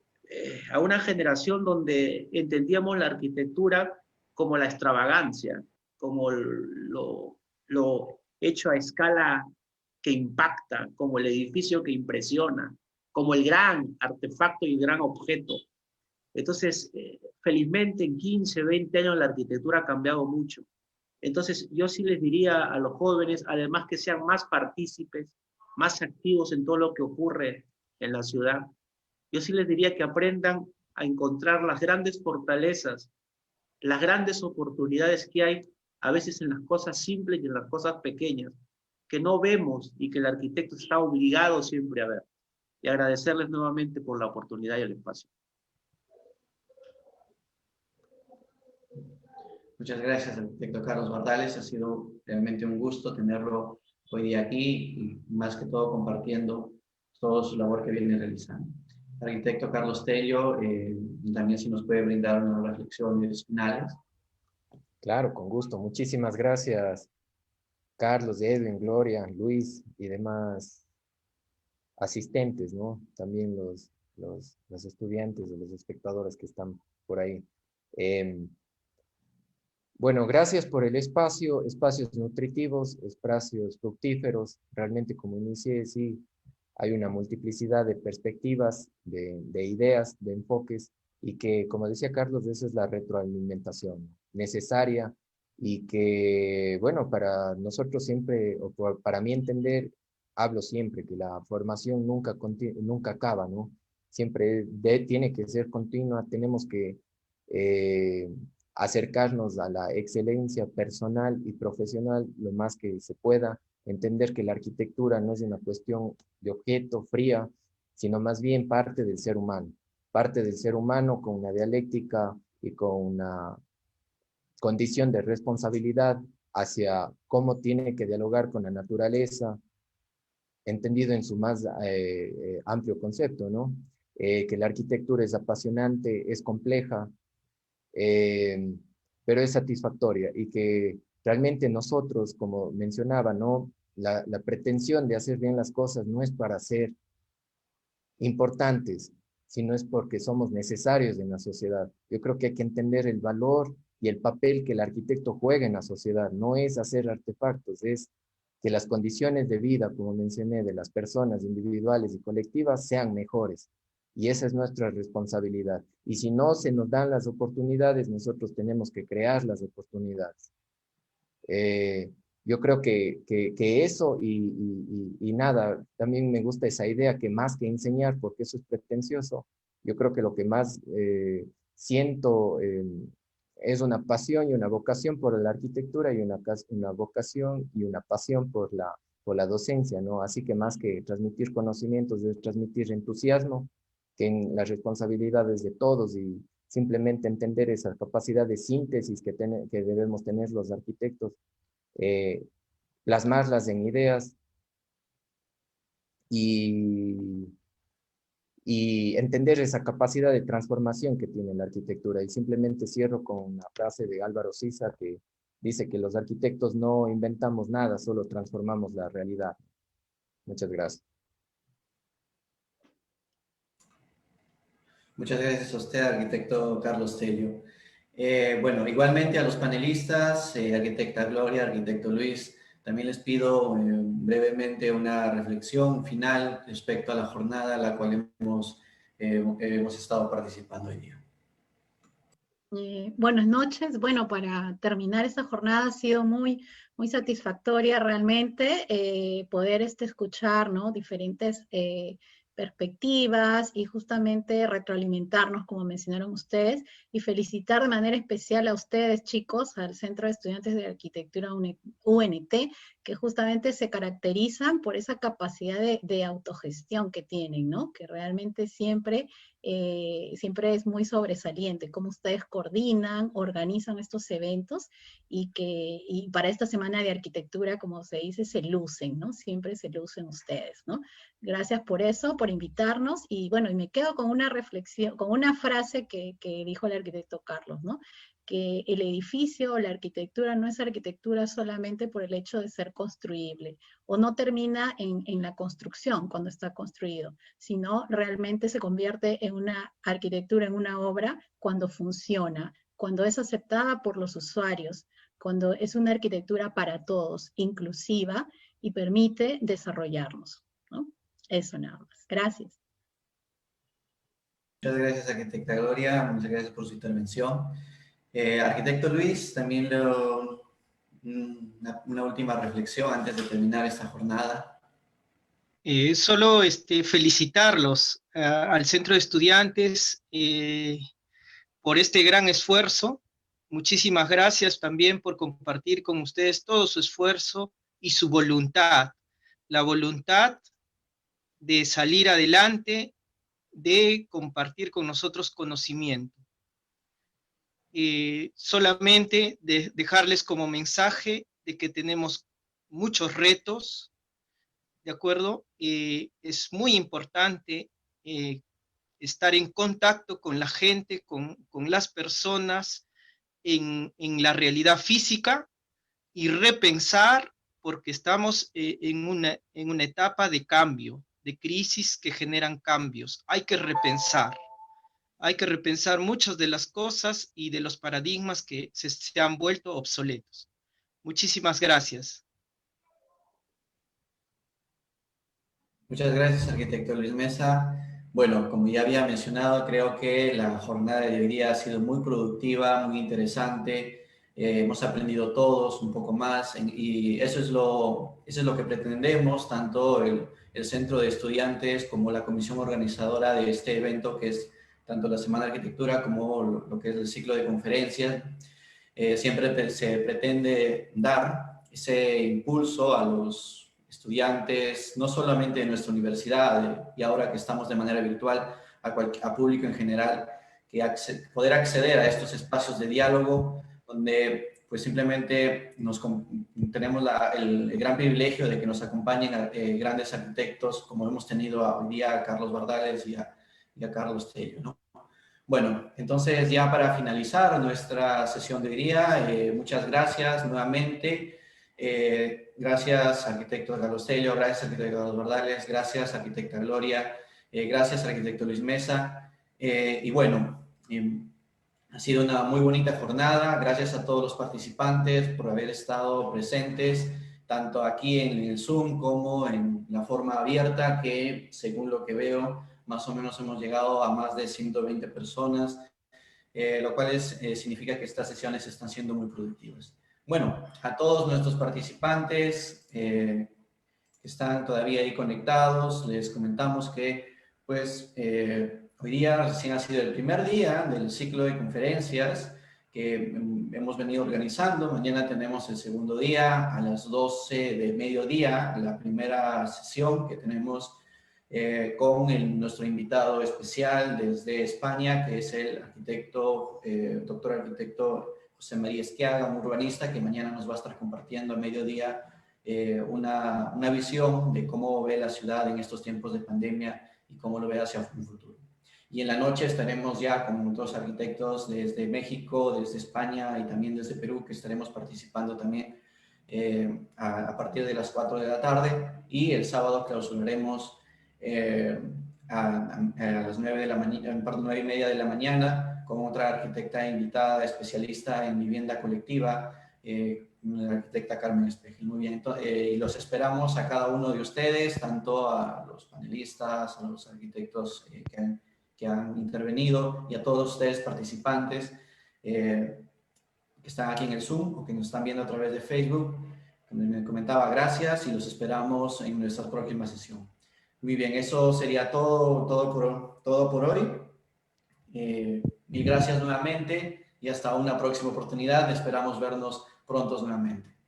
a una generación donde entendíamos la arquitectura como la extravagancia, como lo hecho a escala que impacta, como el edificio que impresiona, como el gran artefacto y el gran objeto. Entonces, felizmente en 15, 20 años la arquitectura ha cambiado mucho. Entonces, yo sí les diría a los jóvenes, además que sean más partícipes, más activos en todo lo que ocurre en la ciudad, yo sí les diría que aprendan a encontrar las grandes fortalezas, las grandes oportunidades que hay a veces en las cosas simples y en las cosas pequeñas, que no vemos y que el arquitecto está obligado siempre a ver. y agradecerles nuevamente por la oportunidad y el espacio. Muchas gracias, arquitecto Carlos Bardales. Ha sido realmente un gusto tenerlo hoy día aquí y más que todo compartiendo toda su labor que viene realizando. Arquitecto Carlos Tello, también si nos puede brindar unas reflexiones finales. Claro, con gusto. Muchísimas gracias, Carlos, Edwin, Gloria, Luis y demás asistentes, ¿no? También los estudiantes o los espectadores que están por ahí. Bueno, gracias por el espacio, espacios nutritivos, espacios fructíferos. Realmente, como inicié, sí, hay una multiplicidad de perspectivas, de ideas, de enfoques, y que, como decía Carlos, esa es la retroalimentación necesaria y que, bueno, para nosotros siempre, o para mí entender, hablo siempre que la formación nunca acaba, ¿no? Siempre tiene que ser continua, tenemos que acercarnos a la excelencia personal y profesional lo más que se pueda, entender que la arquitectura no es una cuestión de objeto fría, sino más bien parte del ser humano con una dialéctica y con una condición de responsabilidad hacia cómo tiene que dialogar con la naturaleza, entendido en su más amplio concepto, ¿no? Que la arquitectura es apasionante, es compleja, pero es satisfactoria y que realmente nosotros, como mencionaba, ¿no? La pretensión de hacer bien las cosas no es para ser importantes, sino es porque somos necesarios en la sociedad. Yo creo que hay que entender el valor y el papel que el arquitecto juega en la sociedad. No es hacer artefactos, es que las condiciones de vida, como mencioné, de las personas individuales y colectivas sean mejores. Y esa es nuestra responsabilidad. Y si no se nos dan las oportunidades, nosotros tenemos que crear las oportunidades. Yo creo que eso y nada, también me gusta esa idea que más que enseñar, porque eso es pretencioso, yo creo que lo que más siento es una pasión y una vocación por la arquitectura y una vocación y una pasión por la docencia, ¿no? Así que más que transmitir conocimientos, es transmitir entusiasmo, que en las responsabilidades de todos y simplemente entender esa capacidad de síntesis que debemos tener los arquitectos, plasmarlas en ideas y entender esa capacidad de transformación que tiene la arquitectura. Y simplemente cierro con una frase de Álvaro Siza que dice que los arquitectos no inventamos nada, solo transformamos la realidad. Muchas gracias. Muchas gracias a usted, arquitecto Carlos Tello. Bueno, igualmente a los panelistas, arquitecta Gloria, arquitecto Luis, también les pido brevemente una reflexión final respecto a la jornada a la cual hemos estado participando hoy día. Buenas noches. Bueno, para terminar esta jornada ha sido muy satisfactoria realmente poder escuchar, ¿no? Diferentes perspectivas y justamente retroalimentarnos, como mencionaron ustedes, y felicitar de manera especial a ustedes, chicos, al Centro de Estudiantes de Arquitectura UNT, que justamente se caracterizan por esa capacidad de autogestión que tienen, ¿no? Que realmente siempre es muy sobresaliente, cómo ustedes coordinan, organizan estos eventos y para esta semana de arquitectura, como se dice, se lucen, ¿no? Siempre se lucen ustedes, ¿no? Gracias por eso, por invitarnos y bueno, y me quedo con una reflexión, con una frase que dijo el arquitecto Carlos, ¿no? Que el edificio o la arquitectura no es arquitectura solamente por el hecho de ser construible, o no termina en la construcción cuando está construido, sino realmente se convierte en una arquitectura, en una obra, cuando funciona, cuando es aceptada por los usuarios, cuando es una arquitectura para todos, inclusiva y permite desarrollarnos, ¿no? Eso nada más. Gracias. Muchas gracias, arquitecta Gloria, muchas gracias por su intervención. Arquitecto Luis, también una última reflexión antes de terminar esta jornada. Solo felicitarlos al Centro de Estudiantes por este gran esfuerzo. Muchísimas gracias también por compartir con ustedes todo su esfuerzo y su voluntad. La voluntad de salir adelante, de compartir con nosotros conocimiento. Solamente dejarles como mensaje de que tenemos muchos retos, ¿de acuerdo? Es muy importante estar en contacto con la gente, con las personas en la realidad física y repensar, porque estamos en una etapa de cambio, de crisis que generan cambios. Hay que repensar muchas de las cosas y de los paradigmas que se han vuelto obsoletos. Muchísimas gracias. Muchas gracias, arquitecto Luis Mesa. Bueno, como ya había mencionado, creo que la jornada de hoy día ha sido muy productiva, muy interesante. Hemos aprendido todos un poco más y eso es lo que pretendemos, tanto el Centro de Estudiantes como la comisión organizadora de este evento, que es tanto la Semana de Arquitectura como lo que es el ciclo de conferencias. Siempre se pretende dar ese impulso a los estudiantes, no solamente de nuestra universidad, y ahora que estamos de manera virtual, a público en general, que poder acceder a estos espacios de diálogo, donde pues simplemente tenemos el gran privilegio de que nos acompañen grandes arquitectos, como hemos tenido hoy día a Carlos Bardales y a Carlos Tello, ¿no? Bueno, entonces ya para finalizar nuestra sesión de hoy día, muchas gracias nuevamente. Gracias, arquitecto Carlos Tello, gracias, arquitecto Carlos Bardales, gracias, arquitecta Gloria, gracias, arquitecto Luis Mesa. Y bueno, ha sido una muy bonita jornada. Gracias a todos los participantes por haber estado presentes, tanto aquí en el Zoom como en la forma abierta, que según lo que veo, más o menos hemos llegado a más de 120 personas, lo cual significa que estas sesiones están siendo muy productivas. Bueno, a todos nuestros participantes que están todavía ahí conectados, les comentamos que pues hoy día recién ha sido el primer día del ciclo de conferencias que hemos venido organizando. Mañana tenemos el segundo día a las 12 de mediodía, la primera sesión que tenemos con nuestro invitado especial desde España, que es el arquitecto, doctor arquitecto José María Esquiaga, un urbanista, que mañana nos va a estar compartiendo a mediodía una visión de cómo ve la ciudad en estos tiempos de pandemia y cómo lo ve hacia un futuro. Y en la noche estaremos ya con otros arquitectos desde México, desde España y también desde Perú, que estaremos participando también a partir de las 4 de la tarde. Y el sábado clausuraremos a las 9 de la mañana, perdón, 9 y media de la mañana, con otra arquitecta invitada, especialista en vivienda colectiva, la arquitecta Carmen Espejel. Muy bien, y los esperamos a cada uno de ustedes, tanto a los panelistas, a los arquitectos que han intervenido y a todos ustedes participantes que están aquí en el Zoom o que nos están viendo a través de Facebook. Como me comentaba, gracias y los esperamos en nuestra próxima sesión. Muy bien, eso sería todo por hoy. Mil gracias nuevamente y hasta una próxima oportunidad. Esperamos vernos pronto nuevamente.